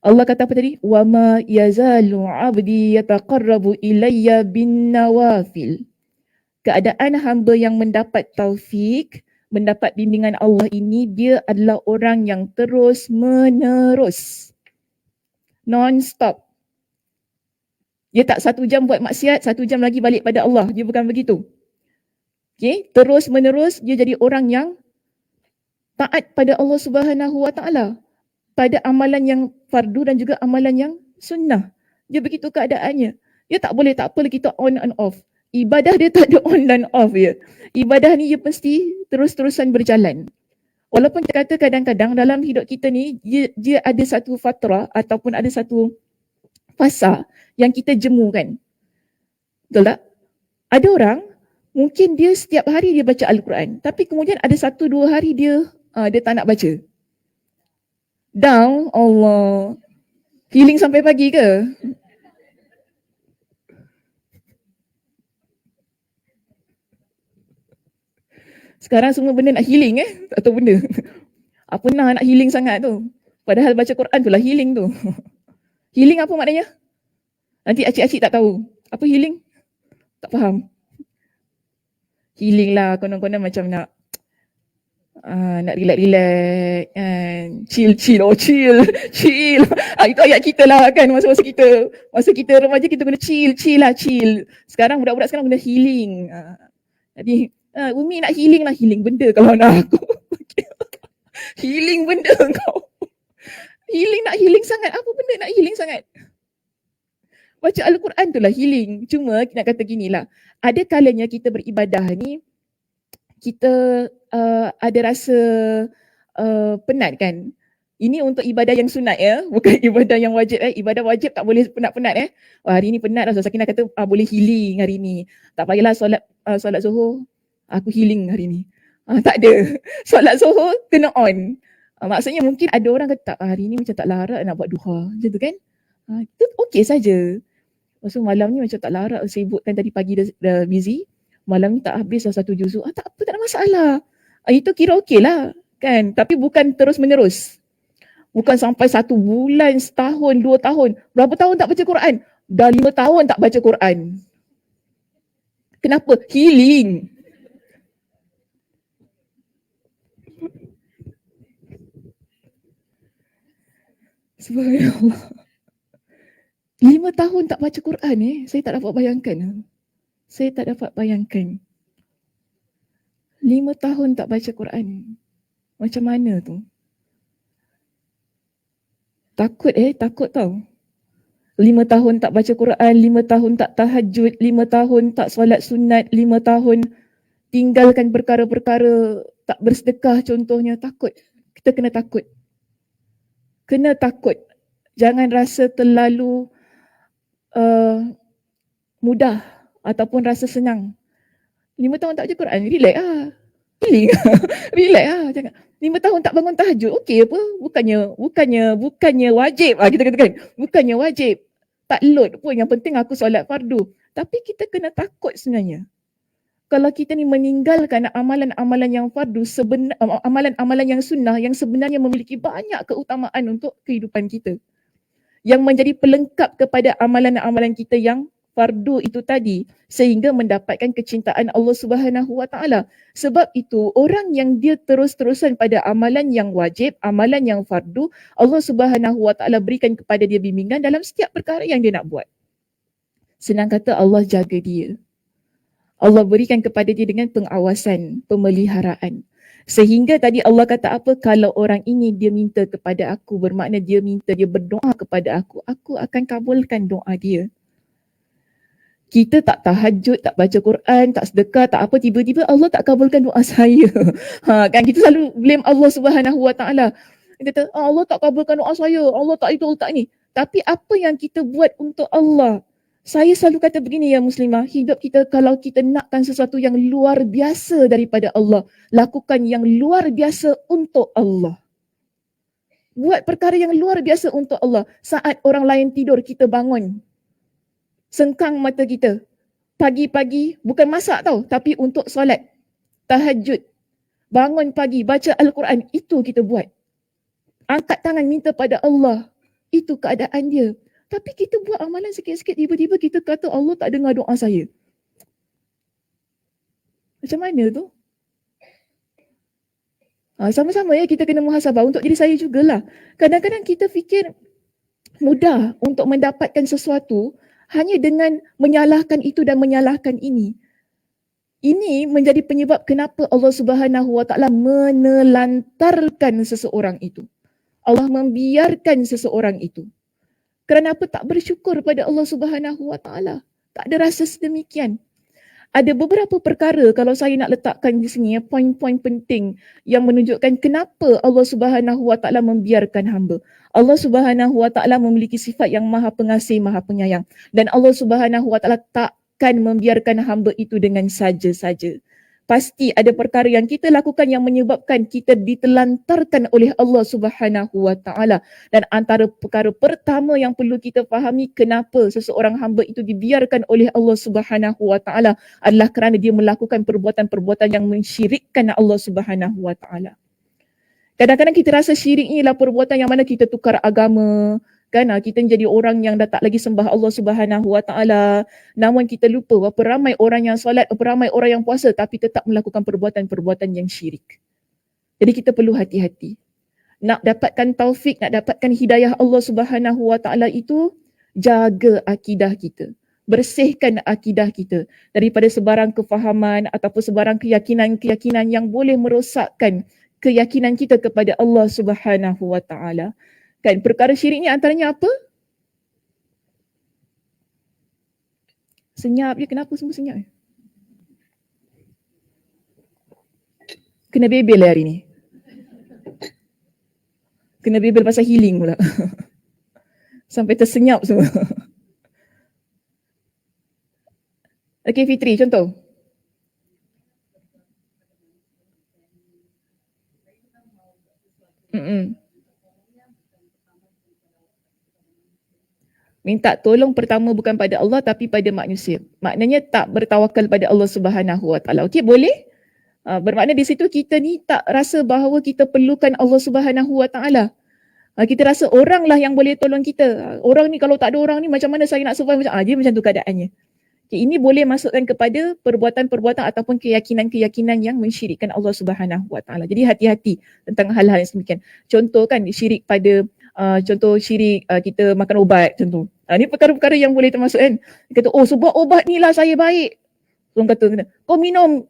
Allah kata apa tadi? Wa ma yazalu 'abdi yataqarrabu ilayya bin nawafil. Keadaan hamba yang mendapat taufik, mendapat bimbingan Allah ini, dia adalah orang yang terus menerus, non-stop. Dia tak 1 jam buat maksiat, 1 jam lagi balik pada Allah. Dia bukan begitu. Okay? Terus menerus dia jadi orang yang taat pada Allah Subhanahu Wa Taala, pada amalan yang fardu dan juga amalan yang sunnah. Dia begitu keadaannya. Dia tak boleh, tak apa kita on and off. Ibadah dia tak ada on dan off ya. Ibadah ni dia mesti terus-terusan berjalan. Walaupun kita kata kadang-kadang dalam hidup kita ni, dia ada satu fatrah ataupun ada satu fasa yang kita jemukan. Betul tak? Ada orang, mungkin dia setiap hari dia baca Al-Quran, tapi kemudian ada 1-2 hari dia tak nak baca. Down, Allah. Healing sampai pagi ke? Sekarang semua benda nak healing tak tahu benda. Apa nak healing sangat tu. Padahal baca Quran tu lah healing tu. Healing apa maknanya? Nanti acik-acik tak tahu. Apa healing? Tak faham. Healing lah, konon-konon macam nak relax-relax kan. Chill. Itu ayat kita lah kan, masa kita remaja kita guna chill. Sekarang budak-budak sekarang guna healing. Jadi Umi nak healing lah, healing benda kalau nak aku. Healing benda kau. Healing sangat. Apa benda nak healing sangat? Baca Al-Quran tu lah healing. Cuma nak kata gini lah, ada kalanya kita beribadah ni, kita ada rasa penat kan. Ini untuk ibadah yang sunat ya, bukan ibadah yang wajib. Ibadah wajib tak boleh penat-penat hari ni penat lah, Sakinah kata boleh healing hari ni. Tak payahlah solat zuhur, aku healing hari ni. Tak ada. Solat zuhur kena on. Maksudnya mungkin ada orang kata hari ni macam tak larat nak buat duha. Macam tu kan. Itu okey saja. Lepas tu malam ni macam tak larat, sibuk kan tadi pagi dah busy. Malam ni tak habis lah 1 juzuk. Tak apa, tak ada masalah. Itu kira okey lah kan. Tapi bukan terus menerus. Bukan sampai 1 bulan, setahun, 2 tahun. Berapa tahun tak baca Quran? Dah 5 tahun tak baca Quran. Kenapa? Healing. Subhanallah. 5 tahun tak baca Quran saya tak dapat bayangkan. 5 tahun tak baca Quran. Macam mana tu? Takut tau. 5 tahun tak baca Quran, 5 tahun tak tahajud, 5 tahun tak solat sunat, 5 tahun tinggalkan perkara-perkara, tak bersedekah contohnya. Takut. Kita kena takut. Jangan rasa terlalu mudah ataupun rasa senang. 5 tahun tak baca Quran, relax lah. Healing. Relax lah. Jangan. 5 tahun tak bangun tahajud, okey apa? Bukannya wajib. Kita katakan, bukannya wajib. Tak load pun, yang penting aku solat fardu. Tapi kita kena takut sebenarnya. Kalau kita ni meninggalkan amalan-amalan yang fardu, amalan-amalan yang sunnah yang sebenarnya memiliki banyak keutamaan untuk kehidupan kita, yang menjadi pelengkap kepada amalan-amalan kita yang fardu itu tadi sehingga mendapatkan kecintaan Allah Subhanahu Wa Taala. Sebab itu orang yang dia terus-terusan pada amalan yang wajib, amalan yang fardu, Allah Subhanahu Wa Taala berikan kepada dia bimbingan dalam setiap perkara yang dia nak buat. Senang kata Allah jaga dia. Allah berikan kepada dia dengan pengawasan, pemeliharaan. Sehingga tadi Allah kata apa? Kalau orang ini dia minta kepada aku, bermakna dia berdoa kepada aku akan kabulkan doa dia. Kita tak tahajud, tak baca Quran, tak sedekah, tak apa, tiba-tiba Allah tak kabulkan doa saya. Kan kita selalu blame Allah Subhanahu Wa Taala. Kita kata, Allah tak kabulkan doa saya, Allah tak itu, Allah tak ini. Tapi apa yang kita buat untuk Allah? Saya selalu kata begini ya muslimah, hidup kita kalau kita nakkan sesuatu yang luar biasa daripada Allah, lakukan yang luar biasa untuk Allah. Buat perkara yang luar biasa untuk Allah. Saat orang lain tidur, kita bangun. Sengkang mata kita. Pagi-pagi, bukan masak tau, tapi untuk solat. Tahajud. Bangun pagi, baca Al-Quran. Itu kita buat. Angkat tangan minta pada Allah. Itu keadaan dia. Tapi kita buat amalan sikit-sikit, tiba-tiba kita kata Allah tak dengar doa saya. Macam mana tu? Sama-sama ya kita kena muhasabah untuk diri saya jugalah. Kadang-kadang kita fikir mudah untuk mendapatkan sesuatu hanya dengan menyalahkan itu dan menyalahkan ini. Ini menjadi penyebab kenapa Allah Subhanahu Wa Taala menelantarkan seseorang itu. Allah membiarkan seseorang itu. Kerana apa? Tak bersyukur pada Allah Subhanahu Wa Taala. Tak ada rasa sedemikian. Ada beberapa perkara kalau saya nak letakkan di sini, poin-poin penting yang menunjukkan kenapa Allah Subhanahu Wa Taala membiarkan hamba. Allah Subhanahu Wa Taala memiliki sifat yang maha pengasih, maha penyayang. Dan Allah Subhanahu Wa Taala takkan membiarkan hamba itu dengan saja-saja. Pasti ada perkara yang kita lakukan yang menyebabkan kita ditelantarkan oleh Allah Subhanahu Wa Taala. Dan antara perkara pertama yang perlu kita fahami kenapa seseorang hamba itu dibiarkan oleh Allah Subhanahu Wa Taala adalah kerana dia melakukan perbuatan-perbuatan yang mensyirikkan Allah Subhanahu Wa Taala. Kadang-kadang kita rasa syirik ni ialah perbuatan yang mana kita tukar agama, kan? Kita jadi orang yang dah tak lagi sembah Allah Subhanahu Wa Taala. Namun kita lupa berapa ramai orang yang solat, berapa ramai orang yang puasa tapi tetap melakukan perbuatan-perbuatan yang syirik. Jadi kita perlu hati-hati. Nak dapatkan taufik, nak dapatkan hidayah Allah Subhanahu Wa Taala itu, jaga akidah kita. Bersihkan akidah kita daripada sebarang kefahaman ataupun sebarang keyakinan-keyakinan yang boleh merosakkan keyakinan kita kepada Allah Subhanahu Wa Taala. Kan perkara syirik ni antaranya apa? Senyap je, kenapa semua senyap? Kena bebel hari ni. Kena bebel pasal healing pula. Sampai tersenyap semua. Okey Fitri, contoh. Minta tolong pertama bukan pada Allah tapi pada manusia. Maknanya tak bertawakal pada Allah Subhanahu Wa Taala. Okey, boleh? Bermakna di situ kita ni tak rasa bahawa kita perlukan Allah Subhanahu Wa Taala. Kita rasa oranglah yang boleh tolong kita. Orang ni kalau tak ada orang ni macam mana saya nak survive? Dia macam tu keadaannya. Okay, ini boleh masukkan kepada perbuatan-perbuatan ataupun keyakinan-keyakinan yang mensyirikkan Allah Subhanahu Wa Taala. Jadi hati-hati tentang hal-hal yang demikian. Contoh kan syirik pada contoh syirik kita makan ubat contoh. Ni perkara-perkara yang boleh termasuk kan. Dia kata sebab obat ni lah saya baik. Orang kata kau minum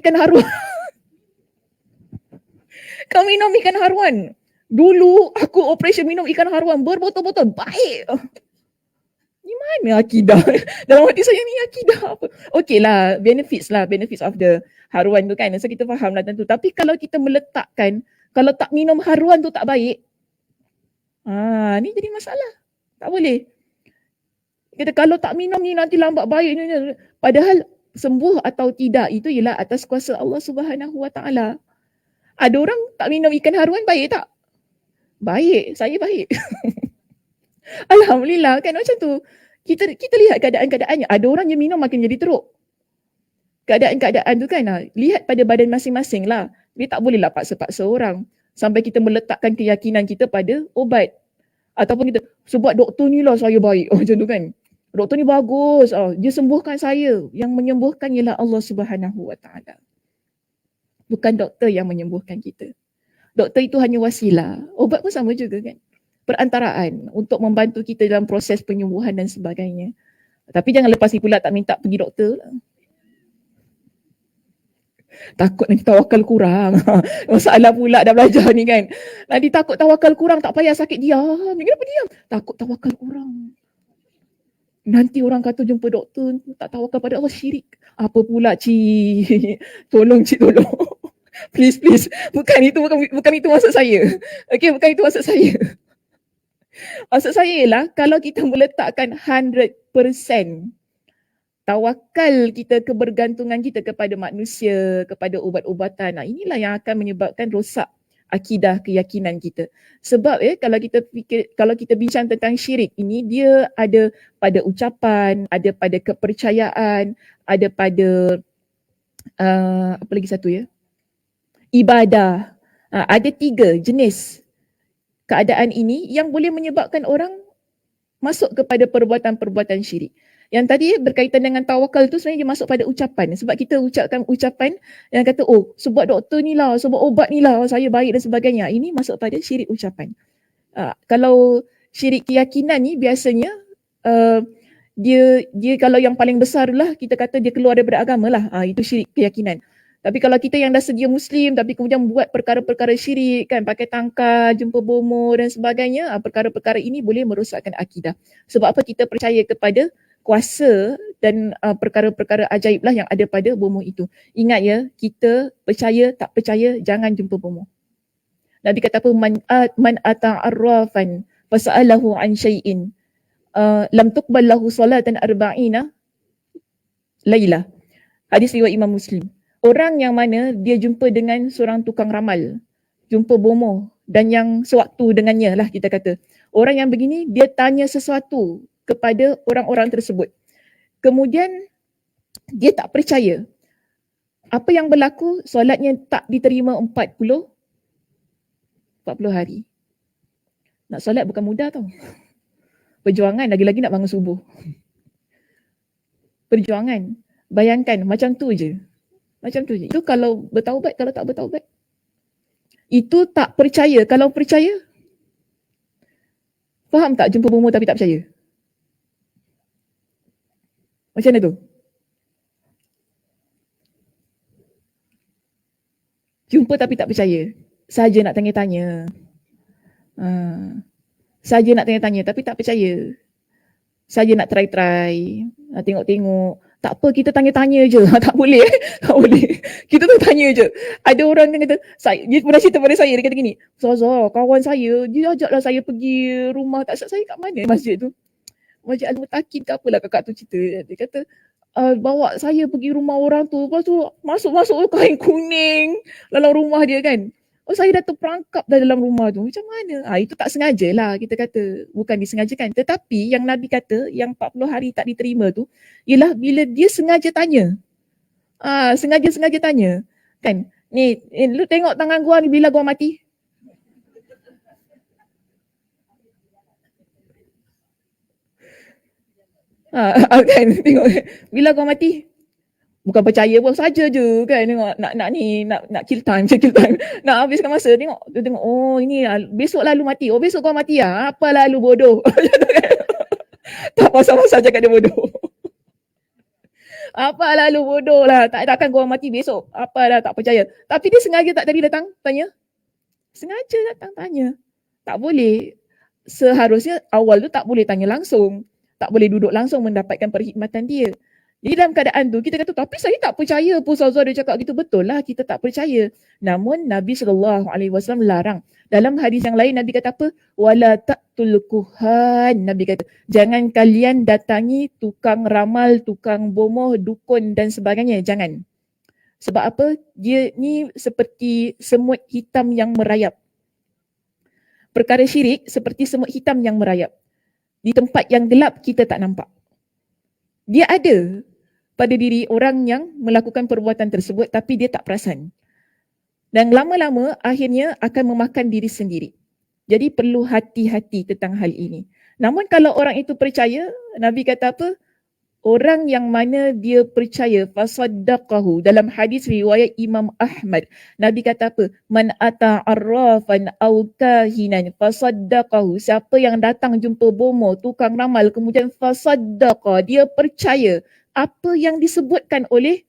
ikan haruan. Kau minum ikan haruan. Dulu aku operation minum ikan haruan berbotol-botol. Baik. Ni mana akidah? Dalam hati saya ni akidah apa? Okey lah, benefits of the haruan tu kan. So kita faham lah tentu. Tapi kalau kita meletakkan, kalau tak minum haruan tu tak baik. Ni jadi masalah. Tak boleh. Kita kalau tak minum ni nanti lambat baik. Padahal sembuh atau tidak itu ialah atas kuasa Allah Subhanahu Wa Taala. Ada orang tak minum ikan haruan baik tak? Baik, saya baik. Alhamdulillah kan macam tu. Kita lihat keadaan-keadaannya. Ada orang yang minum makin jadi teruk. Keadaan-keadaan tu kan lihat pada badan masing-masing lah. Dia tak bolehlah paksa-paksa orang. Sampai kita meletakkan keyakinan kita pada obat. Ataupun kita sebab doktor ni lah saya baik. Macam tu kan. Doktor ni bagus, dia sembuhkan saya. Yang menyembuhkan ialah Allah Subhanahu Wa Taala. Bukan doktor yang menyembuhkan kita. Doktor itu hanya wasilah. Obat pun sama juga kan. Perantaraan untuk membantu kita dalam proses penyembuhan dan sebagainya. Tapi jangan lepas ni pula tak minta pergi doktor. Takut nanti tawakal kurang. Masalah pula dah belajar ni kan. Nanti takut tawakal kurang, tak payah sakit diam. Kenapa diam? Takut tawakal kurang. Nanti orang kata jumpa doktor tak tawakal pada Allah, syirik. Apa pula cik? Tolong cik, tolong. Please. Bukan itu maksud saya. Okay, bukan itu maksud saya. Maksud saya ialah kalau kita meletakkan 100% tawakal kita, kebergantungan kita kepada manusia, kepada ubat-ubatan, inilah yang akan menyebabkan rosak akidah keyakinan kita. Sebab kalau kita bincang tentang syirik ini, dia ada pada ucapan, ada pada kepercayaan, ada pada apa lagi satu ya? Ibadah. Ada 3 jenis keadaan ini yang boleh menyebabkan orang masuk kepada perbuatan-perbuatan syirik. Yang tadi berkaitan dengan tawakal tu sebenarnya dia masuk pada ucapan. Sebab kita ucapkan ucapan yang kata, sebab doktor ni lah, sebab obat ni lah, saya baik dan sebagainya. Ini masuk pada syirik ucapan. Kalau syirik keyakinan ni biasanya dia kalau yang paling besar lah, kita kata dia keluar daripada agama lah. Itu syirik keyakinan. Tapi kalau kita yang dah sedia Muslim tapi kemudian buat perkara-perkara syirik kan, pakai tangkar, jumpa bomoh dan sebagainya, perkara-perkara ini boleh merosakkan akidah. Sebab apa? Kita percaya kepada kuasa dan perkara-perkara ajaib lah yang ada pada bomoh itu. Ingat ya, kita percaya tak percaya jangan jumpa bomoh. Nabi kata apa? Man ata'arrafan fasa'alahu an syai'in lam tuqbal lahu salatan arba'ina laylah. Hadis riwayat Imam Muslim. Orang yang mana dia jumpa dengan seorang tukang ramal, jumpa bomoh dan yang sewaktu dengannya lah kita kata. Orang yang begini dia tanya sesuatu kepada orang-orang tersebut. Kemudian dia tak percaya. Apa yang berlaku? Solatnya tak diterima 40 hari. Nak solat bukan mudah tau. Perjuangan, lagi-lagi nak bangun subuh. Perjuangan. Bayangkan macam tu je. Itu kalau bertaubat, kalau tak bertaubat. Itu tak percaya. Kalau percaya, faham tak jumpa bomoh tapi tak percaya? Macam mana tu? Jumpa tapi tak percaya. Saja nak tanya-tanya. Saja nak tanya-tanya tapi tak percaya. Saja nak try-try. Tengok-tengok. Tak apa, kita tanya-tanya je. Tak boleh. Tak boleh. Kita tu tanya je. Ada orang yang kata, dia pernah cerita pada saya, dia kata gini, Zaza, kawan saya, dia ajaklah saya pergi rumah tak saya kat mana masjid tu? Masjid Al-Mutakin ke apalah kakak tu cerita. Dia kata, bawa saya pergi rumah orang tu, lepas tu masuk kain kuning dalam rumah dia kan. Saya dah terperangkap dalam rumah tu. Macam mana? Itu tak sengaja lah kita kata. Bukan disengajakan. Tetapi yang Nabi kata, yang 40 hari tak diterima tu, ialah bila dia sengaja tanya. Sengaja tanya. Kan? Ni, lu tengok tangan gua ni bila gua mati. Kan? Tengok. Bila gua mati. Bukan percaya pun saja je kan, tengok nak kill time. Nak habiskan masa, tengok ini besok lalu mati. Besok kau mati apa lalu bodoh. Tak pasal-pasal cakap dia bodoh. Apa lalu bodoh lah, takkan kau mati besok. Apalah, tak percaya. Tapi dia sengaja tak tadi datang tanya. Sengaja datang tanya. Tak boleh. Seharusnya awal tu tak boleh tanya langsung. Tak boleh duduk langsung mendapatkan perkhidmatan dia. Jadi dalam keadaan tu kita kata, tapi saya tak percaya pun Ustazah dia cakap gitu. Betul lah, kita tak percaya. Namun Nabi SAW larang. Dalam hadis yang lain Nabi kata apa? Wala taqtul kuhan. Nabi kata, jangan kalian datangi tukang ramal, tukang bomoh, dukun dan sebagainya. Jangan. Sebab apa? Dia ni seperti semut hitam yang merayap. Perkara syirik seperti semut hitam yang merayap. Di tempat yang gelap kita tak nampak. Dia ada pada diri orang yang melakukan perbuatan tersebut tapi dia tak perasan. Dan lama-lama akhirnya akan memakan diri sendiri. Jadi perlu hati-hati tentang hal ini. Namun kalau orang itu percaya, Nabi kata apa? Orang yang mana dia percaya, fasaddaqahu, dalam hadis riwayat Imam Ahmad, Nabi kata apa? Man ata arrafan aw kahinan fasaddaqahu. Siapa yang datang jumpa bomo, tukang ramal, kemudian fasaddaqa, dia percaya apa yang disebutkan oleh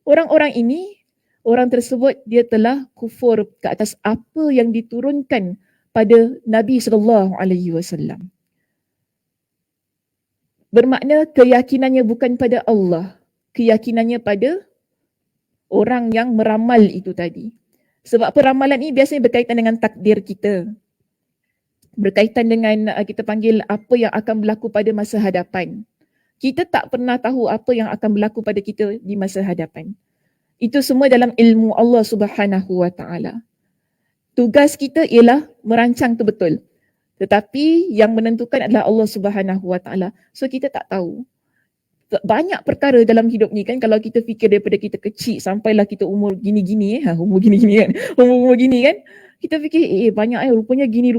orang-orang ini, orang tersebut dia telah kufur ke atas apa yang diturunkan pada Nabi SAW. Bermakna keyakinannya bukan pada Allah, keyakinannya pada orang yang meramal itu tadi. Sebab peramalan ini biasanya berkaitan dengan takdir kita. Berkaitan dengan kita panggil apa yang akan berlaku pada masa hadapan. Kita tak pernah tahu apa yang akan berlaku pada kita di masa hadapan. Itu semua dalam ilmu Allah Subhanahu Wa Taala. Tugas kita ialah merancang tu betul. Tetapi yang menentukan adalah Allah Subhanahu Wa Taala. So kita tak tahu. Banyak perkara dalam hidup ni kan, kalau kita fikir daripada kita kecil sampailah kita umur gini-gini umur gini-gini kan, umur gini kan, kita fikir banyak rupanya gini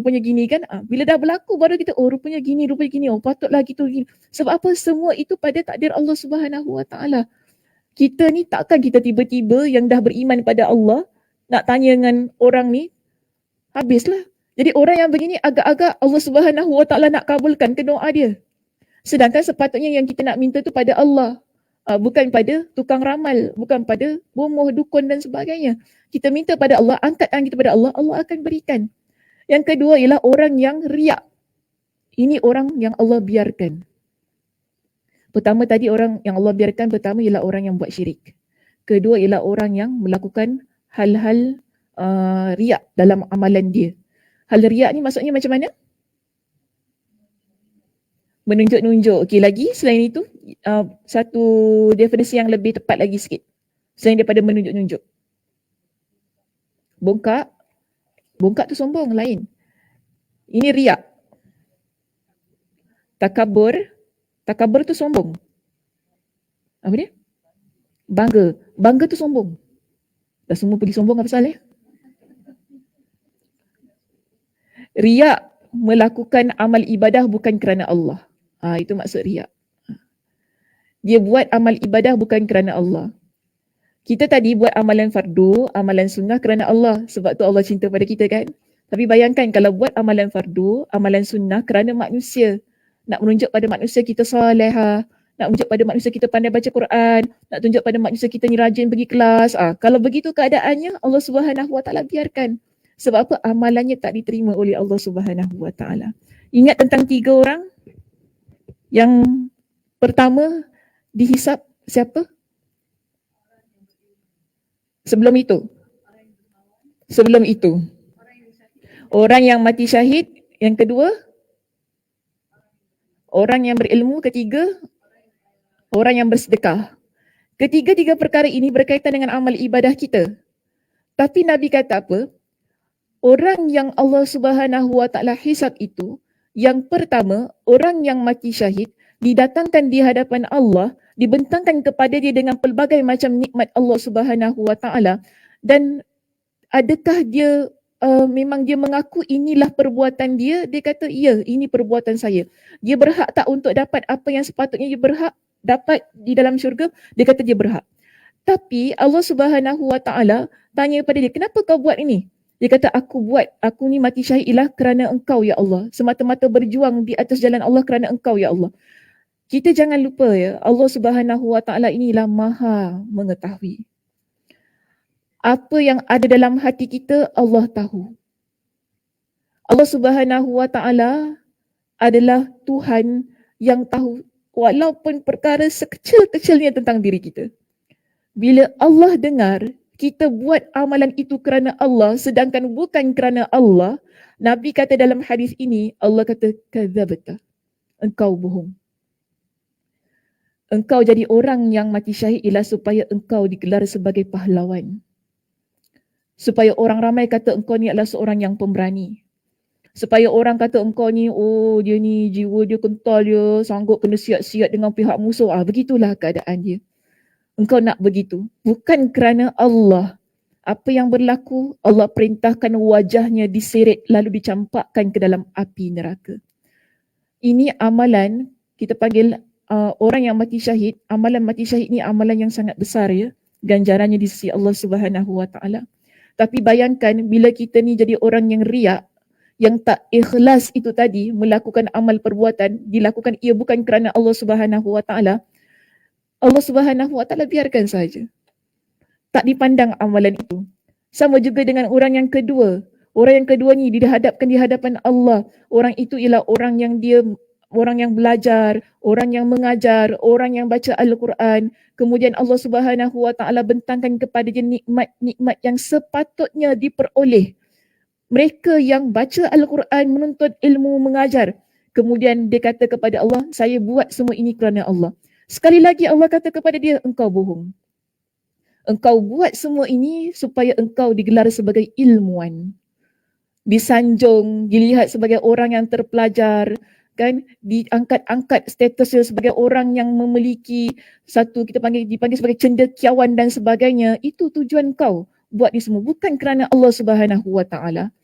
kan. Bila dah berlaku baru kita rupanya gini, patutlah gitu gini. Sebab apa? Semua itu pada takdir Allah Subhanahu Wa Taala. Kita ni takkan kita tiba-tiba yang dah beriman pada Allah nak tanya dengan orang ni, habislah. Jadi orang yang begini agak-agak Allah Subhanahu Wa Taala nak kabulkan ke doa dia. Sedangkan sepatutnya yang kita nak minta tu pada Allah, bukan pada tukang ramal, bukan pada bomoh, dukun dan sebagainya. Kita minta pada Allah, angkat tangan kita pada Allah, Allah akan berikan. Yang kedua ialah orang yang riak. Ini orang yang Allah biarkan. Pertama tadi orang yang Allah biarkan, pertama ialah orang yang buat syirik. Kedua ialah orang yang melakukan hal-hal riak dalam amalan dia. Hal riak ni maksudnya macam mana? Menunjuk-nunjuk. Okey, lagi selain itu, satu definisi yang lebih tepat lagi sikit. Selain daripada menunjuk-nunjuk. Bongkak. Bongkak tu sombong, lain. Ini riak. Takabur. Takabur tu sombong. Apa dia? Bangga. Bangga tu sombong. Dah semua pergi sombong apa pasal ya? Riak, melakukan amal ibadah bukan kerana Allah. Itu maksud riak. Dia buat amal ibadah bukan kerana Allah. Kita tadi buat amalan fardu, amalan sunnah kerana Allah. Sebab tu Allah cinta pada kita kan. Tapi bayangkan kalau buat amalan fardu, amalan sunnah kerana manusia. Nak menunjuk pada manusia kita salihah. Nak menunjuk pada manusia kita pandai baca Quran. Nak tunjuk pada manusia kita ni rajin pergi kelas. Kalau begitu keadaannya, Allah Subhanahu Wa Taala biarkan. Sebab apa? Amalannya tak diterima oleh Allah Subhanahu Wa Taala. Ingat tentang 3 orang. Yang pertama dihisap siapa? Sebelum itu. Orang yang mati syahid. Yang kedua, orang yang berilmu. Ketiga, orang yang bersedekah. Ketiga-tiga perkara ini berkaitan dengan amal ibadah kita. Tapi Nabi kata apa? Orang yang Allah Subhanahu Wa Taala hisab itu, yang pertama, orang yang mati syahid didatangkan di hadapan Allah, dibentangkan kepada dia dengan pelbagai macam nikmat Allah Subhanahu Wa Taala, dan adakah dia memang dia mengaku inilah perbuatan dia? Dia kata ya, ini perbuatan saya. Dia berhak tak untuk dapat apa yang sepatutnya dia berhak dapat di dalam syurga? Dia kata dia berhak. Tapi Allah Subhanahu Wa Taala tanya pada dia, kenapa kau buat ini? Dia kata, aku ni mati syahid ialah kerana engkau ya Allah. Semata-mata berjuang di atas jalan Allah kerana engkau ya Allah. Kita jangan lupa ya, Allah Subhanahu Wa Taala inilah maha mengetahui. Apa yang ada dalam hati kita, Allah tahu. Allah Subhanahu Wa Taala adalah Tuhan yang tahu walaupun perkara sekecil-kecilnya tentang diri kita. Bila Allah dengar kita buat amalan itu kerana Allah sedangkan bukan kerana Allah, Nabi kata dalam hadis ini, Allah kata kadzabta. Engkau bohong. Engkau jadi orang yang mati syahid ialah supaya engkau digelar sebagai pahlawan. Supaya orang ramai kata engkau ni adalah seorang yang pemberani. Supaya orang kata engkau ni, dia ni jiwa dia kental, dia sanggup kena siap-siap dengan pihak musuh. Begitulah keadaan dia. Engkau nak begitu. Bukan kerana Allah. Apa yang berlaku, Allah perintahkan wajahnya diseret lalu dicampakkan ke dalam api neraka. Ini amalan, kita panggil orang yang mati syahid. Amalan mati syahid ni amalan yang sangat besar ya, ganjarannya di sisi Allah Subhanahu Wa Taala. Tapi bayangkan bila kita ni jadi orang yang riak, yang tak ikhlas itu tadi, melakukan amal perbuatan, dilakukan ia bukan kerana Allah Subhanahu Wa Taala, Allah Subhanahu Wa Taala biarkan saja. Tak dipandang amalan itu. Sama juga dengan orang yang kedua. Orang yang kedua ni dihadapkan di hadapan Allah. Orang itu ialah orang yang belajar, orang yang mengajar, orang yang baca Al-Quran. Kemudian Allah Subhanahu Wa Taala bentangkan kepada dia nikmat-nikmat yang sepatutnya diperoleh. Mereka yang baca Al-Quran, menuntut ilmu, mengajar. Kemudian dia kata kepada Allah, saya buat semua ini kerana Allah. Sekali lagi Allah kata kepada dia, engkau bohong. Engkau buat semua ini supaya engkau digelar sebagai ilmuwan. Disanjung, dilihat sebagai orang yang terpelajar, kan, diangkat-angkat statusnya sebagai orang yang memiliki satu, dipanggil sebagai cendekiawan dan sebagainya. Itu tujuan kau buat ni semua, bukan kerana Allah Subhanahu Wa Taala.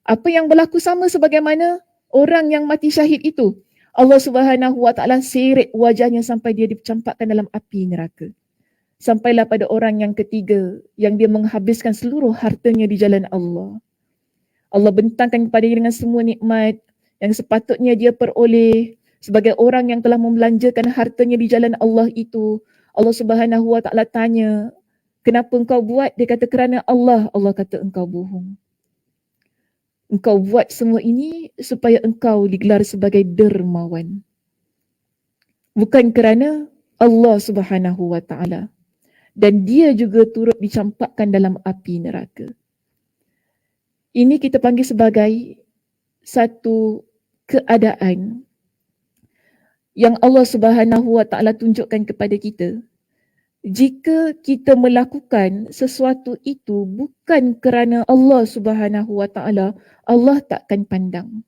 Apa yang berlaku sama sebagaimana orang yang mati syahid itu. Allah Subhanahu Wa Taala seret wajahnya sampai dia dicampakkan dalam api neraka. Sampailah pada orang yang ketiga yang dia menghabiskan seluruh hartanya di jalan Allah. Allah bentangkan kepada dia dengan semua nikmat yang sepatutnya dia peroleh sebagai orang yang telah membelanjakan hartanya di jalan Allah itu. Allah Subhanahu Wa Taala tanya, kenapa engkau buat? Dia kata kerana Allah. Allah kata engkau bohong. Engkau buat semua ini supaya engkau digelar sebagai dermawan. Bukan kerana Allah Subhanahu Wa Taala. Dan dia juga turut dicampakkan dalam api neraka. Ini kita panggil sebagai satu keadaan yang Allah Subhanahu Wa Taala tunjukkan kepada kita. Jika kita melakukan sesuatu itu bukan kerana Allah Subhanahu Wa Taala, Allah takkan pandang.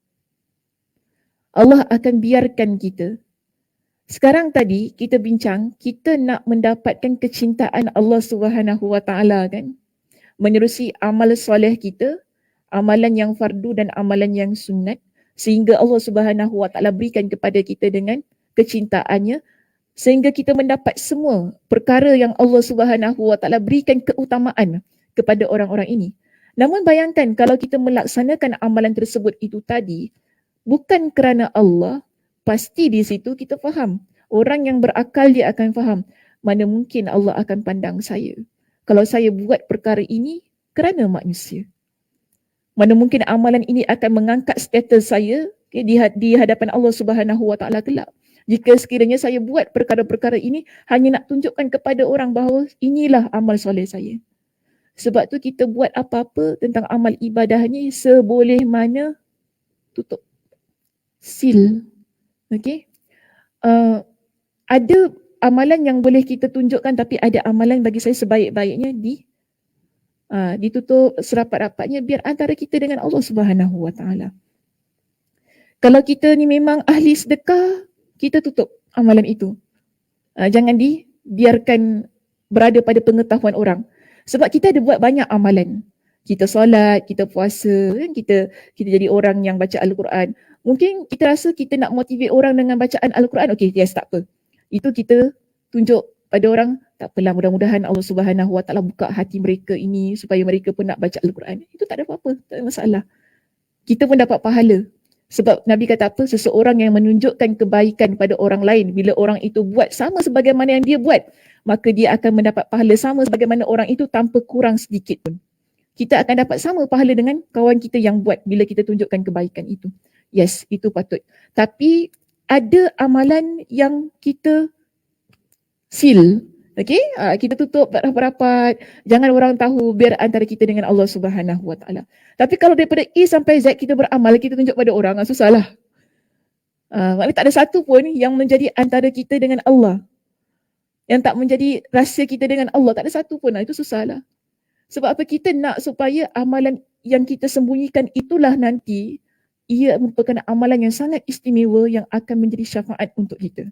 Allah akan biarkan kita. Sekarang tadi kita bincang, kita nak mendapatkan kecintaan Allah Subhanahu Wa Taala kan, menerusi amal soleh kita, amalan yang fardu dan amalan yang sunat, sehingga Allah Subhanahu Wa Taala berikan kepada kita dengan kecintaannya, sehingga kita mendapat semua perkara yang Allah Subhanahu Wa Taala berikan keutamaan kepada orang-orang ini. Namun bayangkan kalau kita melaksanakan amalan tersebut itu tadi bukan kerana Allah, pasti di situ kita faham. Orang yang berakal dia akan faham, mana mungkin Allah akan pandang saya kalau saya buat perkara ini kerana manusia. Mana mungkin amalan ini akan mengangkat status saya di hadapan Allah Subhanahu Wa Taala kelak. Jika sekiranya saya buat perkara-perkara ini hanya nak tunjukkan kepada orang bahawa inilah amal soleh saya. Sebab tu kita buat apa-apa tentang amal ibadah ni seboleh mana tutup, seal. Okay? Ada amalan yang boleh kita tunjukkan, tapi ada amalan bagi saya sebaik-baiknya ditutup serapat-rapatnya biar antara kita dengan Allah Subhanahu Wa Taala. Kalau kita ni memang ahli sedekah, kita tutup amalan itu. Jangan dibiarkan berada pada pengetahuan orang. Sebab kita ada buat banyak amalan. Kita solat, kita puasa, kan, kita jadi orang yang baca Al-Quran. Mungkin kita rasa kita nak motivate orang dengan bacaan Al-Quran. Okay, yes, tak apa. Itu kita tunjuk pada orang, tak apalah, mudah-mudahan Allah Subhanahu Wa Taala buka hati mereka ini supaya mereka pun nak baca Al-Quran. Itu tak ada apa-apa, tak ada masalah. Kita pun dapat pahala. Sebab Nabi kata apa? Seseorang yang menunjukkan kebaikan pada orang lain, bila orang itu buat sama sebagaimana yang dia buat, maka dia akan mendapat pahala sama sebagaimana orang itu tanpa kurang sedikit pun. Kita akan dapat sama pahala dengan kawan kita yang buat bila kita tunjukkan kebaikan itu. Yes, itu patut. Tapi ada amalan yang kita seal. Okay? Kita tutup rapat-rapat. Jangan orang tahu, biar antara kita dengan Allah Subhanahu Wa Taala. Tapi kalau daripada A sampai Z kita beramal, kita tunjuk pada orang, susahlah. Maknanya tak ada satu pun yang menjadi antara kita dengan Allah. Yang tak menjadi rahsia kita dengan Allah. Tak ada satu pun. Itu susahlah. Sebab apa? Kita nak supaya amalan yang kita sembunyikan itulah nanti, ia merupakan amalan yang sangat istimewa yang akan menjadi syafaat untuk kita.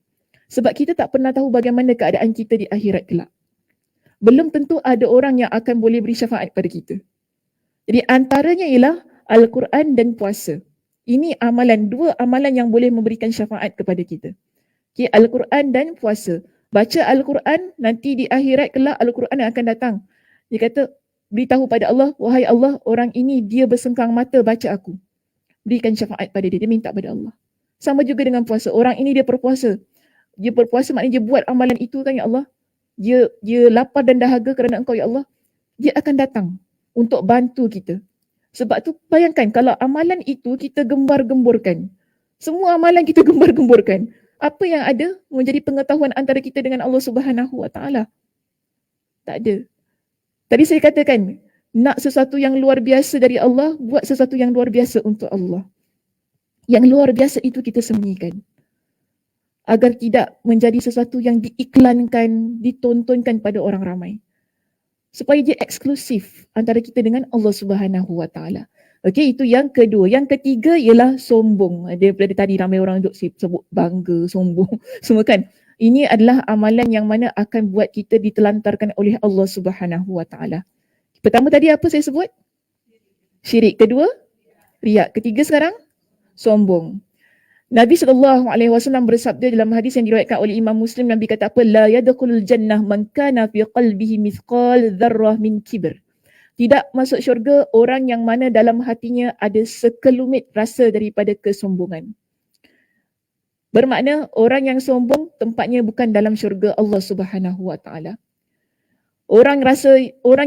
Sebab kita tak pernah tahu bagaimana keadaan kita di akhirat kelak. Belum tentu ada orang yang akan boleh beri syafaat pada kita. Jadi antaranya ialah Al-Quran dan puasa. Ini amalan, dua amalan yang boleh memberikan syafaat kepada kita. Okay, Al-Quran dan puasa. Baca Al-Quran, nanti di akhirat kelak Al-Quran akan datang. Dia kata, beritahu pada Allah, wahai Allah, orang ini dia bersengkang mata baca aku. Berikan syafaat pada dia, dia minta pada Allah. Sama juga dengan puasa. Orang ini dia berpuasa. Dia berpuasa maknanya dia buat amalan itu kan ya Allah. Dia lapar dan dahaga kerana engkau ya Allah. Dia akan datang untuk bantu kita. Sebab tu bayangkan kalau amalan itu kita gembar-gemburkan. Semua amalan kita gembar-gemburkan. Apa yang ada menjadi pengetahuan antara kita dengan Allah Subhanahu Wa Taala? Tak ada. Tadi saya katakan, nak sesuatu yang luar biasa dari Allah, buat sesuatu yang luar biasa untuk Allah. Yang luar biasa itu kita sembunyikan. Agar tidak menjadi sesuatu yang diiklankan, ditontonkan pada orang ramai. Supaya dia eksklusif antara kita dengan Allah Subhanahu Wa Taala. Okey, itu yang kedua. Yang ketiga ialah sombong. Daripada tadi ramai orang duk sebut bangga, sombong, semua kan. Ini adalah amalan yang mana akan buat kita ditelantarkan oleh Allah Subhanahu Wa Taala. Pertama tadi apa saya sebut? Syirik. Kedua, riak. Ketiga sekarang, sombong. Nabi SAW bersabda dalam hadis yang diriwayatkan oleh Imam Muslim, Nabi kata apa? La yadkhulul jannah man kana fi qalbihi mithqal dzarrah min kibr. Tidak masuk syurga orang yang mana dalam hatinya ada sekelumit rasa daripada kesombongan. Bermakna orang yang sombong tempatnya bukan dalam syurga Allah Subhanahu Wa Taala. Orang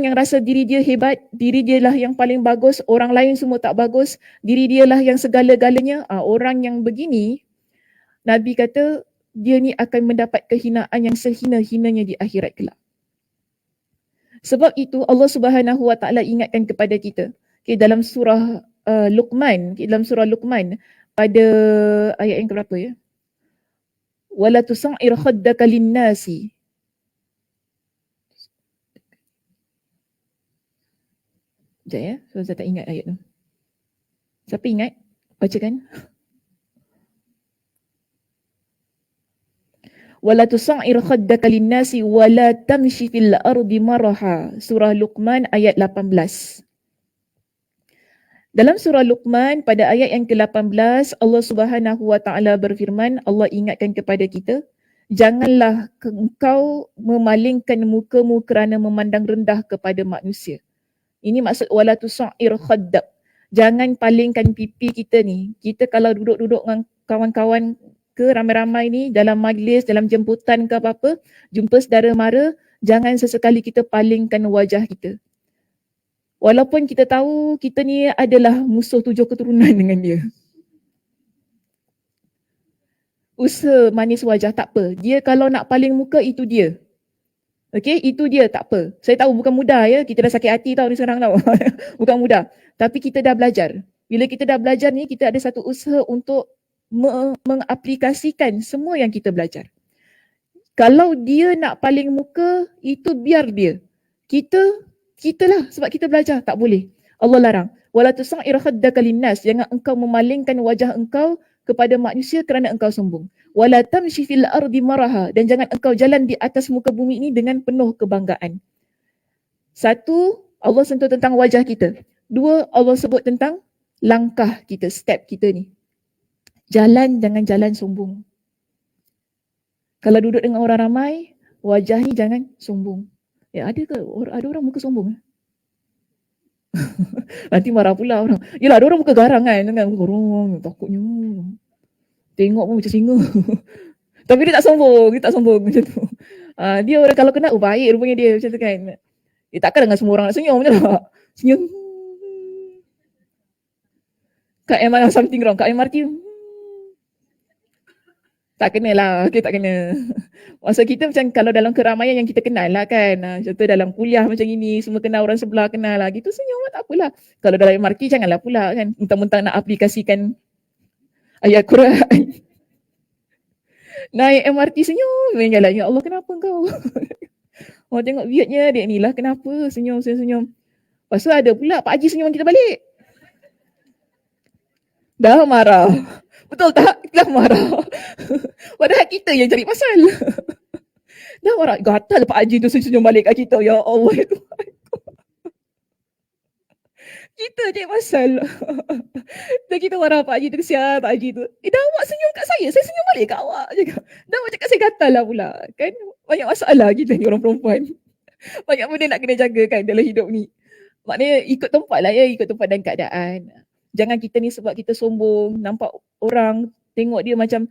yang rasa diri dia hebat, diri dia lah yang paling bagus, orang lain semua tak bagus, diri dia lah yang segala-galanya. Orang yang begini, Nabi kata dia ni akan mendapat kehinaan yang sehina-hinanya di akhirat kelak. Sebab itu Allah Subhanahu Wa Taala ingatkan kepada kita. Okay, dalam surah Luqman, dalam surah Luqman pada ayat yang keberapa ya? Wala tusa'ir khaddaka lin-nasi. Sekejap ya, so saya tak ingat ayat tu. Siapa ingat? Bacakan. Wala tusa'ir khaddaka lin-nasi wala tamshi fil ardi maraha. Surah Luqman ayat 18. Dalam surah Luqman pada ayat yang ke-18, Allah Subhanahu Wa Taala berfirman, Allah ingatkan kepada kita, janganlah engkau memalingkan mukamu kerana memandang rendah kepada manusia. Ini maksud wala tusa'ir khaddak. Jangan palingkan pipi kita ni. Kita kalau duduk-duduk dengan kawan-kawan ke ramai-ramai ni dalam majlis, dalam jemputan ke apa-apa, jumpa saudara mara, jangan sesekali kita palingkan wajah kita. Walaupun kita tahu kita ni adalah musuh 7 keturunan dengan dia. Usaha manis wajah tak apa. Dia kalau nak paling muka itu dia. Okey, itu dia tak apa. Saya tahu bukan mudah ya. Kita dah sakit hati tau ni sekarang tau. Bukan mudah. Tapi kita dah belajar. Bila kita dah belajar ni, kita ada satu usaha untuk mengaplikasikan semua yang kita belajar. Kalau dia nak paling muka, itu biar dia. Kita lah sebab kita belajar, tak boleh. Allah larang. Wala tusa'ir khaddaka linnas, jangan engkau memalingkan wajah engkau kepada manusia kerana engkau sombong. Wala tamshi fil ardi maraha, dan jangan engkau jalan di atas muka bumi ini dengan penuh kebanggaan. Satu, Allah sentuh tentang wajah kita. Dua, Allah sebut tentang langkah kita, step kita ni. Jalan, jangan jalan sombong. Kalau duduk dengan orang ramai, wajah ni jangan sombong. Ya, ada ke? Ada orang muka sombong? Nanti marah pula orang. Yelah, ada orang muka garang kan. Orang takutnya. Tengok pun macam singa. Tapi dia tak sombong. Macam tu. Dia orang kalau kena, baik rupanya dia macam tu kan. Takkan dengan semua orang nak senyum macam tak? Senyum. Kat MRT something wrong. Kat MRT. Tak kena lah, okay, tak kena. Maksud kita macam kalau dalam keramaian yang kita kenal lah kan. Contoh dalam kuliah macam ini, semua kenal orang sebelah, kenal lah. Gitu senyum lah, tak apalah. Kalau dalam MRT janganlah pula kan. Mentang-mentang nak aplikasikan ayat Quran. Naik MRT senyum. Jalan, ya Allah kenapa kau? Orang tengok weirdnya adik ni lah, kenapa senyum. Lepas tu ada pula Pak Haji senyum kita balik. Dah marah. Betul tak? Dah marah. Padahal kita yang cari pasal. Dah marah. Gatal Pak Haji tu senyum balik kat kita. Ya Allah itu. Kita je pasal. Dan kita marah Pak Haji tu, kesian Pak Haji tu. Dah awak senyum kat saya senyum balik kat awak je. Dah awak cakap saya gatal lah pula. Kan banyak masalah kita ni orang perempuan. Banyak benda nak kena jaga kan dalam hidup ni. Maknanya ikut tempat lah ya, ikut tempat dan keadaan. Jangan kita ni sebab kita sombong, nampak orang tengok dia macam,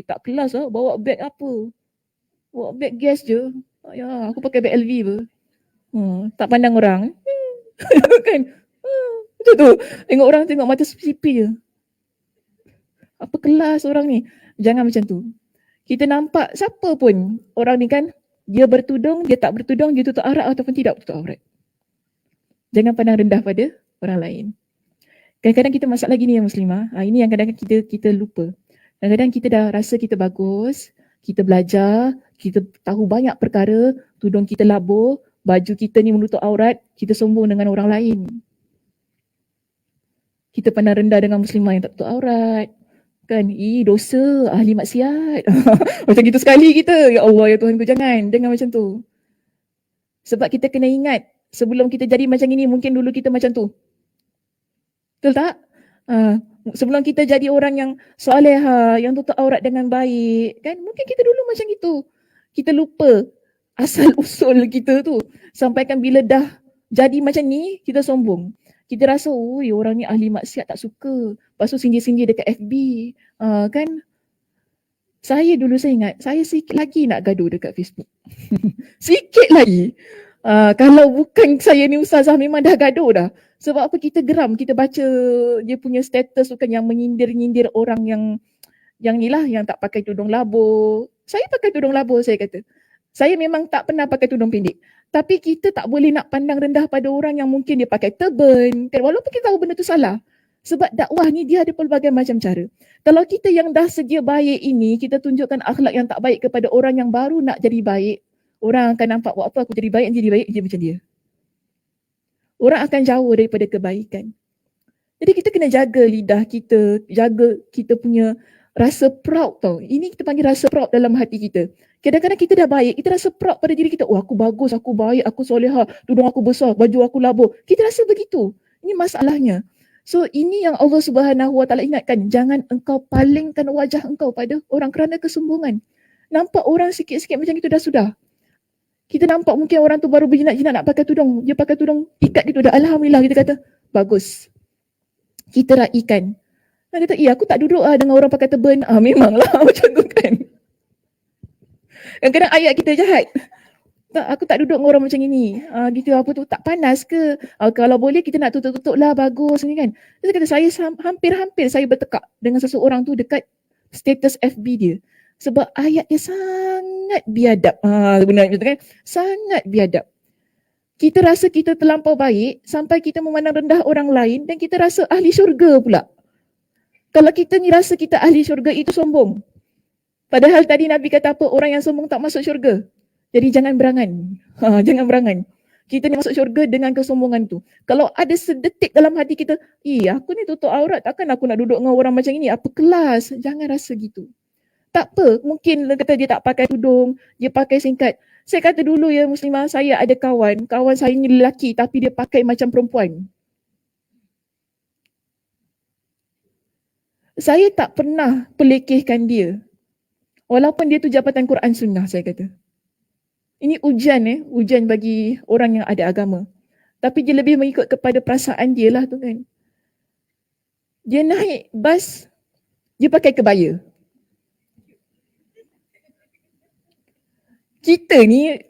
tak kelas lah, bawa beg apa? Bawa beg gas je. Ya, aku pakai beg LV apa? Tak pandang orang. Kan? Macam tu. Tengok orang tengok mata sipit je. Apa kelas orang ni? Jangan macam tu. Kita nampak siapa pun orang ni kan, dia bertudung, dia tak bertudung, dia tutup aurat ataupun tidak tutup aurat. Jangan pandang rendah pada orang lain. Kadang-kadang kita masalah gini ya Muslimah. Ini yang kadang-kadang kita lupa. Kadang-kadang kita dah rasa kita bagus, kita belajar, kita tahu banyak perkara, tudung kita labur, baju kita ni menutup aurat, kita sombong dengan orang lain. Kita pandang rendah dengan Muslimah yang tak tutup aurat. Kan, dosa, ahli maksiat. Macam gitu sekali kita. Ya Allah, ya Tuhanku, jangan macam tu. Sebab kita kena ingat, sebelum kita jadi macam ini, mungkin dulu kita macam tu. Betul tak? Sebelum kita jadi orang yang soleha, yang tutup aurat dengan baik, kan? Mungkin kita dulu macam itu. Kita lupa asal usul kita tu. Sampaikan bila dah jadi macam ni, kita sombong. Kita rasa, orang ni ahli maksiat, tak suka. Lepas tu sindir-sindir dekat FB. Kan? Saya dulu saya ingat, saya sikit lagi nak gaduh dekat Facebook. Sikit lagi. Kalau bukan saya ni ustazah, memang dah gaduh dah. Sebab apa? Kita geram, kita baca dia punya status tu kan yang menyindir-nyindir orang yang ni lah, yang tak pakai tudung labur. Saya pakai tudung labur, saya kata. Saya memang tak pernah pakai tudung pendek. Tapi kita tak boleh nak pandang rendah pada orang yang mungkin dia pakai turban. Kan? Walaupun kita tahu benda tu salah. Sebab dakwah ni dia ada pelbagai macam cara. Kalau kita yang dah sedia baik ini, kita tunjukkan akhlak yang tak baik kepada orang yang baru nak jadi baik, orang akan nampak, buat apa aku jadi baik je macam dia. Orang akan jauh daripada kebaikan. Jadi kita kena jaga lidah kita, jaga kita punya rasa proud tau. Ini kita panggil rasa proud dalam hati kita. Kadang-kadang kita dah baik, kita rasa proud pada diri kita. Aku bagus, aku baik, aku soleha, tudung aku besar, baju aku labur. Kita rasa begitu. Ini masalahnya. So ini yang Allah Subhanahu Wa Taala ingatkan. Jangan engkau palingkan wajah engkau pada orang kerana kesombongan. Nampak orang sikit-sikit macam itu dah sudah. Kita nampak mungkin orang tu baru berjinak-jinak nak pakai tudung. Dia pakai tudung ikat gitu dah. Alhamdulillah, kita kata, bagus. Kita raikan. Dia kata, aku tak duduk dengan orang pakai turban. Memanglah macam tu kan. Kadang-kadang ayat kita jahat. Aku tak duduk dengan orang macam ini. Gitu, apa tu, tak panas ke? Kalau boleh kita nak tutup-tutup lah, bagus ni kan. Dia kata, saya hampir-hampir saya bertekak dengan seseorang tu dekat status FB dia. Sebab ayat dia sangat biadab. Sebenarnya kan? Sangat biadab. Kita rasa kita terlampau baik sampai kita memandang rendah orang lain dan kita rasa ahli syurga pula. Kalau kita ni rasa kita ahli syurga, itu sombong. Padahal tadi Nabi kata apa? Orang yang sombong tak masuk syurga. Jadi jangan berangan. Jangan berangan. Kita ni masuk syurga dengan kesombongan tu. Kalau ada sedetik dalam hati kita, aku ni tutup aurat, takkan aku nak duduk dengan orang macam ini? Apa kelas? Jangan rasa gitu. Tak apa, mungkin kata dia tak pakai tudung, dia pakai singkat. Saya kata dulu ya Muslimah, saya ada kawan saya ni lelaki tapi dia pakai macam perempuan. Saya tak pernah pelekehkan dia. Walaupun dia tu jabatan Quran Sunnah, saya kata. Ini ujian bagi orang yang ada agama. Tapi dia lebih mengikut kepada perasaan dia lah tu kan. Dia naik bas, dia pakai kebaya. Kita ni,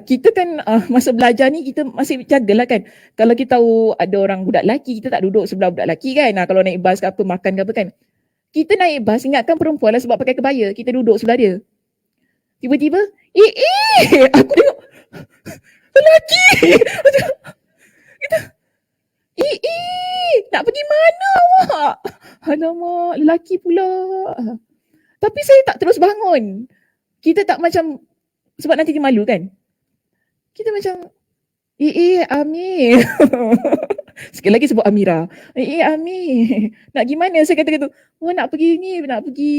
kita kan masa belajar ni kita masih jagalah kan. Kalau kita tahu ada orang budak lelaki, kita tak duduk sebelah budak lelaki kan. Kalau naik bas ke apa, makan ke apa kan. Kita naik bas, ingatkan perempuan lah sebab pakai kebaya. Kita duduk sebelah dia. Tiba-tiba, aku tengok lelaki. Kita, nak pergi mana awak? Alamak, lelaki pula. Tapi saya tak terus bangun. Kita tak macam, sebab nanti dia malu kan. Kita macam, Amir. Sekali lagi sebut Amira. Amir. Nak pergi mana? Saya kata, nak pergi ni, nak pergi,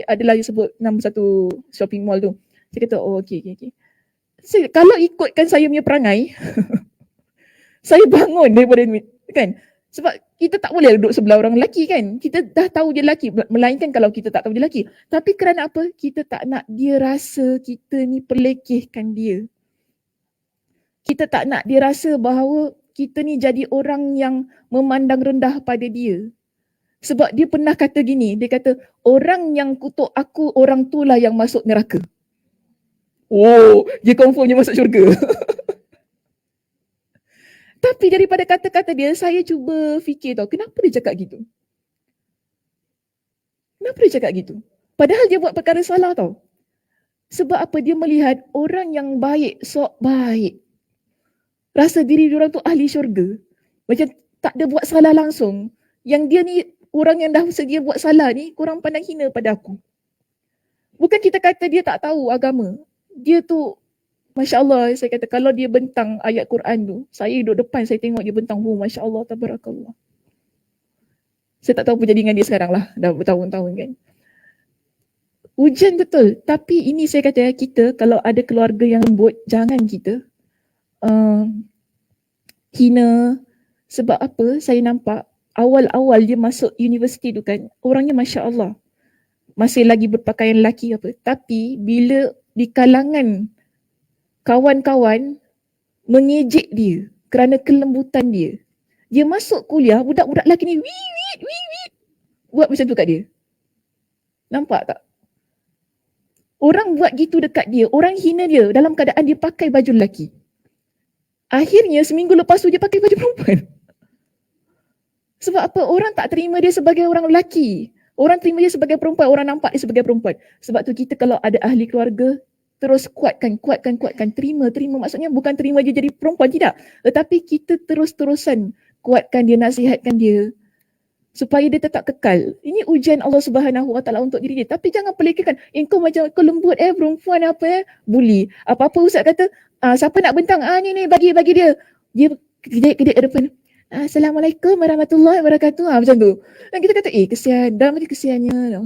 adalah dia sebut nama satu shopping mall tu. Saya kata, okey. Kalau ikutkan saya punya perangai, saya bangun daripada Kan? Sebab kita tak boleh duduk sebelah orang lelaki kan. Kita dah tahu dia lelaki. Melainkan kalau kita tak tahu dia lelaki. Tapi kerana apa? Kita tak nak dia rasa kita ni pelekehkan dia. Kita tak nak dia rasa bahawa kita ni jadi orang yang memandang rendah pada dia. Sebab dia pernah kata gini, dia kata, orang yang kutuk aku, orang tu lah yang masuk neraka. Oh, dia confirm dia masuk syurga. Tapi daripada kata-kata dia, saya cuba fikir tau, kenapa dia cakap gitu? Kenapa dia cakap gitu? Padahal dia buat perkara salah tau. Sebab apa? Dia melihat orang yang baik, sok baik. Rasa diri diorang tu ahli syurga. Macam tak ada buat salah langsung. Yang dia ni, orang yang dah sedia buat salah ni, korang pandang hina pada aku. Bukan kita kata dia tak tahu agama. Dia tu, Masya Allah, saya kata kalau dia bentang ayat Quran tu, saya duduk depan, saya tengok dia bentang, Masya Allah, tabarakallah. Saya tak tahu apa jadi dengan dia sekarang lah, dah bertahun-tahun kan. Ujian betul, tapi ini saya kata kita, kalau ada keluarga yang lembut, jangan kita hina. Sebab apa? Saya nampak awal-awal dia masuk universiti tu kan, orangnya Masya Allah, masih lagi berpakaian lelaki apa. Tapi bila di kalangan kawan-kawan mengejek dia kerana kelembutan dia, dia masuk kuliah, budak-budak lelaki ni buat macam tu kat dia. Nampak tak? Orang buat gitu dekat dia, orang hina dia dalam keadaan dia pakai baju lelaki. Akhirnya seminggu lepas tu dia pakai baju perempuan. Sebab apa? Orang tak terima dia sebagai orang lelaki. Orang terima dia sebagai perempuan, orang nampak dia sebagai perempuan. Sebab tu kita kalau ada ahli keluarga, terus kuatkan. Terima. Maksudnya bukan terima dia jadi perempuan, tidak. Tetapi kita terus-terusan kuatkan dia, nasihatkan dia. Supaya dia tetap kekal. Ini ujian Allah Subhanahu Wa Taala untuk diri dia. Tapi jangan pelekehkan. Kau macam kau lembut perempuan bully. Apa-apa ustaz kata, siapa nak bentang? Ni bagi dia. Dia kedek depan. Assalamualaikum warahmatullahi wabarakatuh. Macam tu. Dan kita kata, kesian. Dah mati kesiannya.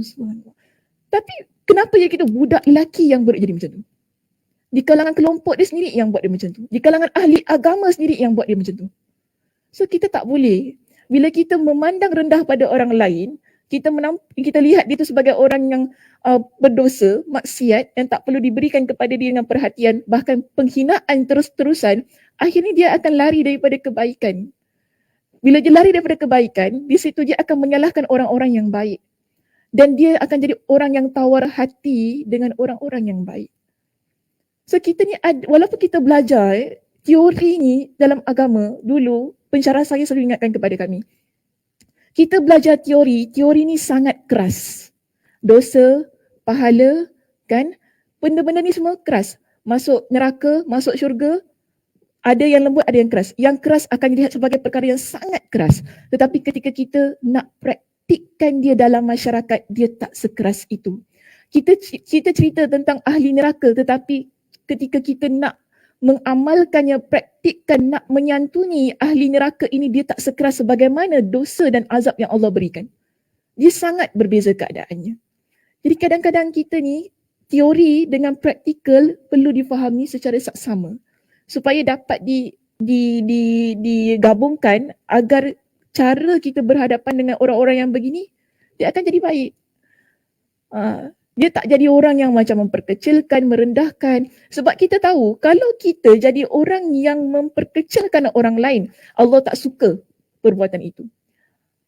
Tapi kenapa ya kita budak lelaki yang jadi macam tu? Di kalangan kelompok dia sendiri yang buat dia macam tu. Di kalangan ahli agama sendiri yang buat dia macam tu. So kita tak boleh. Bila kita memandang rendah pada orang lain, kita lihat dia tu sebagai orang yang berdosa, maksiat, yang tak perlu diberikan kepada dia dengan perhatian, bahkan penghinaan terus-terusan, akhirnya dia akan lari daripada kebaikan. Bila dia lari daripada kebaikan, di situ dia akan menyalahkan orang-orang yang baik. Dan dia akan jadi orang yang tawar hati dengan orang-orang yang baik. So kita ni, walaupun kita belajar teori ni dalam agama, dulu pensyarah saya selalu ingatkan kepada kami. Kita belajar teori ni sangat keras. Dosa, pahala, kan? Benda-benda ni semua keras. Masuk neraka, masuk syurga, ada yang lembut, ada yang keras. Yang keras akan dilihat sebagai perkara yang sangat keras. Tetapi ketika kita nak praktikkan dia dalam masyarakat, dia tak sekeras itu. Kita cerita tentang ahli neraka, tetapi ketika kita nak mengamalkannya, praktikkan, nak menyantuni ahli neraka ini, dia tak sekeras sebagaimana dosa dan azab yang Allah berikan. Dia sangat berbeza keadaannya. Jadi kadang-kadang kita ni, teori dengan praktikal perlu difahami secara saksama supaya dapat digabungkan agar cara kita berhadapan dengan orang-orang yang begini, dia akan jadi baik. Dia tak jadi orang yang macam memperkecilkan, merendahkan. Sebab kita tahu, kalau kita jadi orang yang memperkecilkan orang lain, Allah tak suka perbuatan itu.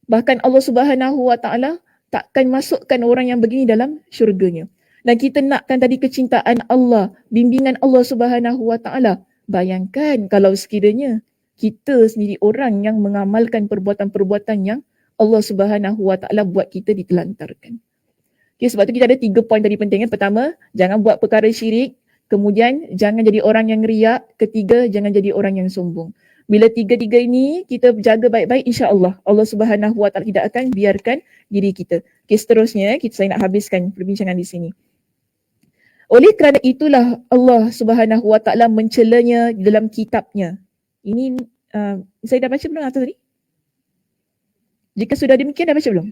Bahkan Allah Subhanahu Wa Taala takkan masukkan orang yang begini dalam syurganya. Dan kita nakkan tadi kecintaan Allah, bimbingan Allah Subhanahu Wa Taala. Bayangkan kalau sekiranya kita sendiri orang yang mengamalkan perbuatan-perbuatan yang Allah Subhanahu Wa Taala buat kita ditelantarkan. Okay, sebab tu kita ada 3 poin tadi penting. Pertama, jangan buat perkara syirik. Kemudian, jangan jadi orang yang riak. Ketiga, jangan jadi orang yang sombong. Bila 3-3 ini kita jaga baik-baik, insya-Allah Allah Subhanahu Wa Taala tidak akan biarkan diri kita. Okay, seterusnya saya nak habiskan perbincangan di sini. Oleh kerana itulah Allah Subhanahu Wa Taala mencelanya dalam kitabnya. Ini saya dah baca belum atas tadi? Jika sudah demikian, dah baca belum?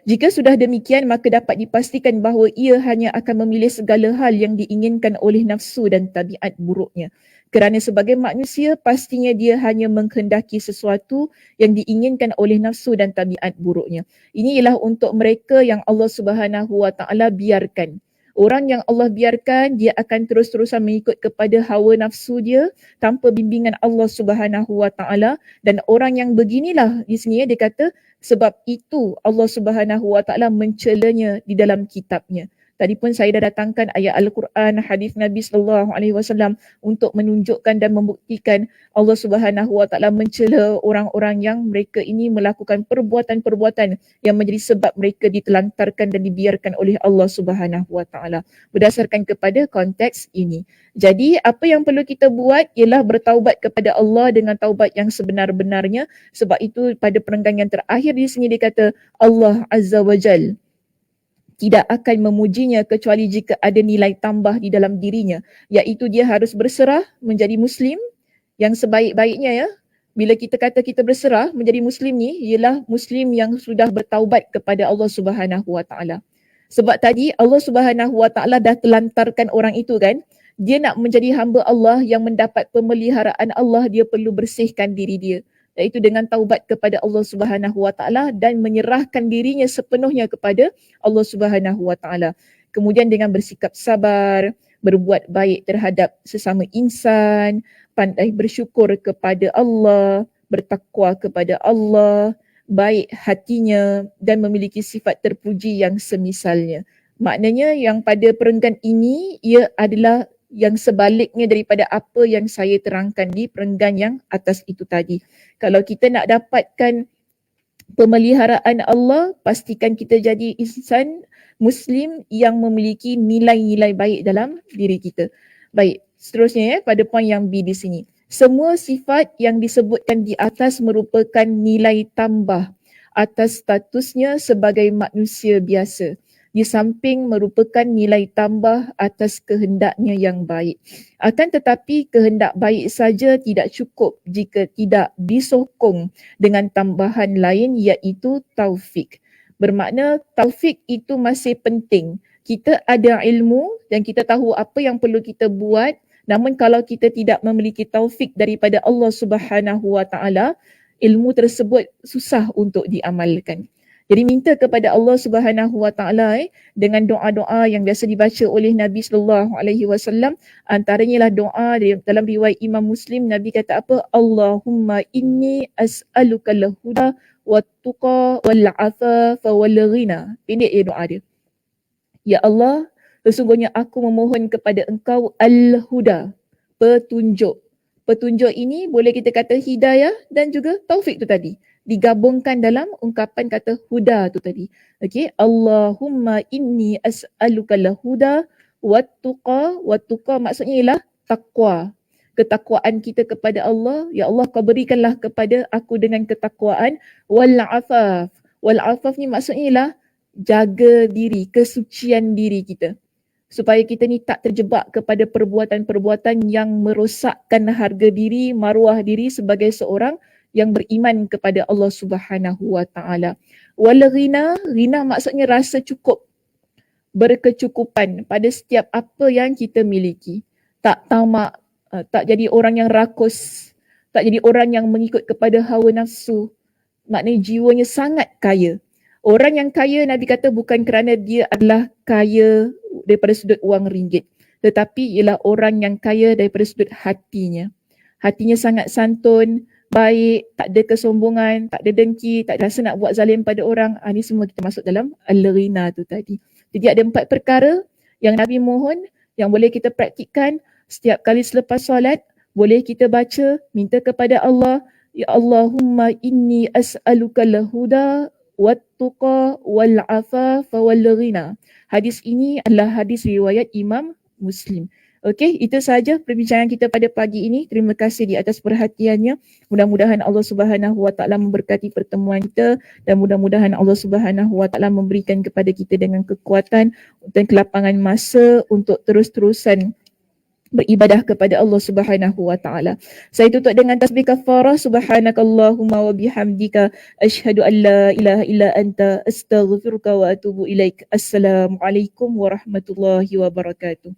Jika sudah demikian, maka dapat dipastikan bahawa ia hanya akan memilih segala hal yang diinginkan oleh nafsu dan tabiat buruknya. Kerana sebagai manusia, pastinya dia hanya menghendaki sesuatu yang diinginkan oleh nafsu dan tabiat buruknya. Ini ialah untuk mereka yang Allah Subhanahu Wa Taala biarkan. Orang yang Allah biarkan, dia akan terus-terusan mengikut kepada hawa nafsu dia tanpa bimbingan Allah Subhanahu Wa Taala. Dan orang yang beginilah di sini dia kata, sebab itu Allah Subhanahu Wa Taala mencelanya di dalam kitabnya. Tadi pun saya dah datangkan ayat Al-Quran, hadis Nabi SAW untuk menunjukkan dan membuktikan Allah Subhanahu Wa Taala mencela orang-orang yang mereka ini melakukan perbuatan-perbuatan yang menjadi sebab mereka ditelantarkan dan dibiarkan oleh Allah Subhanahu Wa Taala berdasarkan kepada konteks ini. Jadi apa yang perlu kita buat ialah bertaubat kepada Allah dengan taubat yang sebenar-benarnya. Sebab itu pada perenggan yang terakhir di sini dia kata Allah Azza wa Jal tidak akan memujinya kecuali jika ada nilai tambah di dalam dirinya, iaitu dia harus berserah menjadi Muslim yang sebaik-baiknya ya. Bila kita kata kita berserah menjadi Muslim ni, ialah Muslim yang sudah bertaubat kepada Allah Subhanahu Wa Taala. Sebab tadi Allah Subhanahu Wa Taala dah telantarkan orang itu kan, dia nak menjadi hamba Allah yang mendapat pemeliharaan Allah, dia perlu bersihkan diri dia, iaitu dengan taubat kepada Allah Subhanahu Wa Taala dan menyerahkan dirinya sepenuhnya kepada Allah Subhanahu Wa Taala. Kemudian dengan bersikap sabar, berbuat baik terhadap sesama insan, pandai bersyukur kepada Allah, bertakwa kepada Allah, baik hatinya dan memiliki sifat terpuji yang semisalnya. Maknanya yang pada perenggan ini ia adalah yang sebaliknya daripada apa yang saya terangkan di perenggan yang atas itu tadi. Kalau kita nak dapatkan pemeliharaan Allah, pastikan kita jadi insan Muslim yang memiliki nilai-nilai baik dalam diri kita. Baik, seterusnya pada poin yang B di sini. Semua sifat yang disebutkan di atas merupakan nilai tambah atas statusnya sebagai manusia biasa, di samping merupakan nilai tambah atas kehendaknya yang baik. Akan tetapi kehendak baik saja tidak cukup jika tidak disokong dengan tambahan lain, iaitu taufik. Bermakna taufik itu masih penting. Kita ada ilmu dan kita tahu apa yang perlu kita buat, namun kalau kita tidak memiliki taufik daripada Allah Subhanahu Wa Taala, ilmu tersebut susah untuk diamalkan. Jadi minta kepada Allah Subhanahu Wa Taala dengan doa-doa yang biasa dibaca oleh Nabi sallallahu alaihi wasallam. Antaranya lah doa dalam riwayat Imam Muslim, Nabi kata apa? Allahumma inni as'aluka al-huda wat-tuqa wal-'afafa wal-ghina. Pendek dia doa dia. Ya Allah, sesungguhnya aku memohon kepada Engkau al-huda, petunjuk. Petunjuk ini boleh kita kata hidayah dan juga taufik tu tadi, digabungkan dalam ungkapan kata huda tu tadi. Okey, Allahumma inni as'aluka al-huda wat-tuqa. Wat-tuqa maksudnya ialah takwa. Ketakwaan kita kepada Allah. Ya Allah, kau berikanlah kepada aku dengan ketakwaan. Wal-'afaf. Wal-'afaf ni maksudnya ialah jaga diri, kesucian diri kita, supaya kita ni tak terjebak kepada perbuatan-perbuatan yang merosakkan harga diri, maruah diri sebagai seorang yang beriman kepada Allah Subhanahu Wa Taala. Wal ghina, ghina maksudnya rasa cukup, berkecukupan pada setiap apa yang kita miliki. Tak tamak, tak jadi orang yang rakus, tak jadi orang yang mengikut kepada hawa nafsu. Maknanya jiwanya sangat kaya. Orang yang kaya, Nabi kata bukan kerana dia adalah kaya daripada sudut wang ringgit, tetapi ialah orang yang kaya daripada sudut hatinya. Hatinya sangat santun, baik, tak ada kesombongan, tak ada dengki, tak ada rasa nak buat zalim pada orang. Ini semua kita masuk dalam al-ghina tu tadi. Jadi ada 4 perkara yang Nabi mohon, yang boleh kita praktikkan setiap kali selepas solat. Boleh kita baca, minta kepada Allah, Ya Allahumma inni as'aluka al-huda wat-tuqa wal-'afafa wal-ghina. Hadis ini adalah hadis riwayat Imam Muslim. Okey, itu sahaja perbincangan kita pada pagi ini. Terima kasih di atas perhatiannya. Mudah-mudahan Allah Subhanahu Wa Taala memberkati pertemuan kita dan mudah-mudahan Allah Subhanahu Wa Taala memberikan kepada kita dengan kekuatan dan kelapangan masa untuk terus-terusan beribadah kepada Allah Subhanahu Wa Taala. Saya tutup dengan tasbih kafarah. Subhanakallahumma wa bihamdika asyhadu an la ilaha illa anta astaghfiruka wa atubu ilaik. Assalamualaikum warahmatullahi wabarakatuh.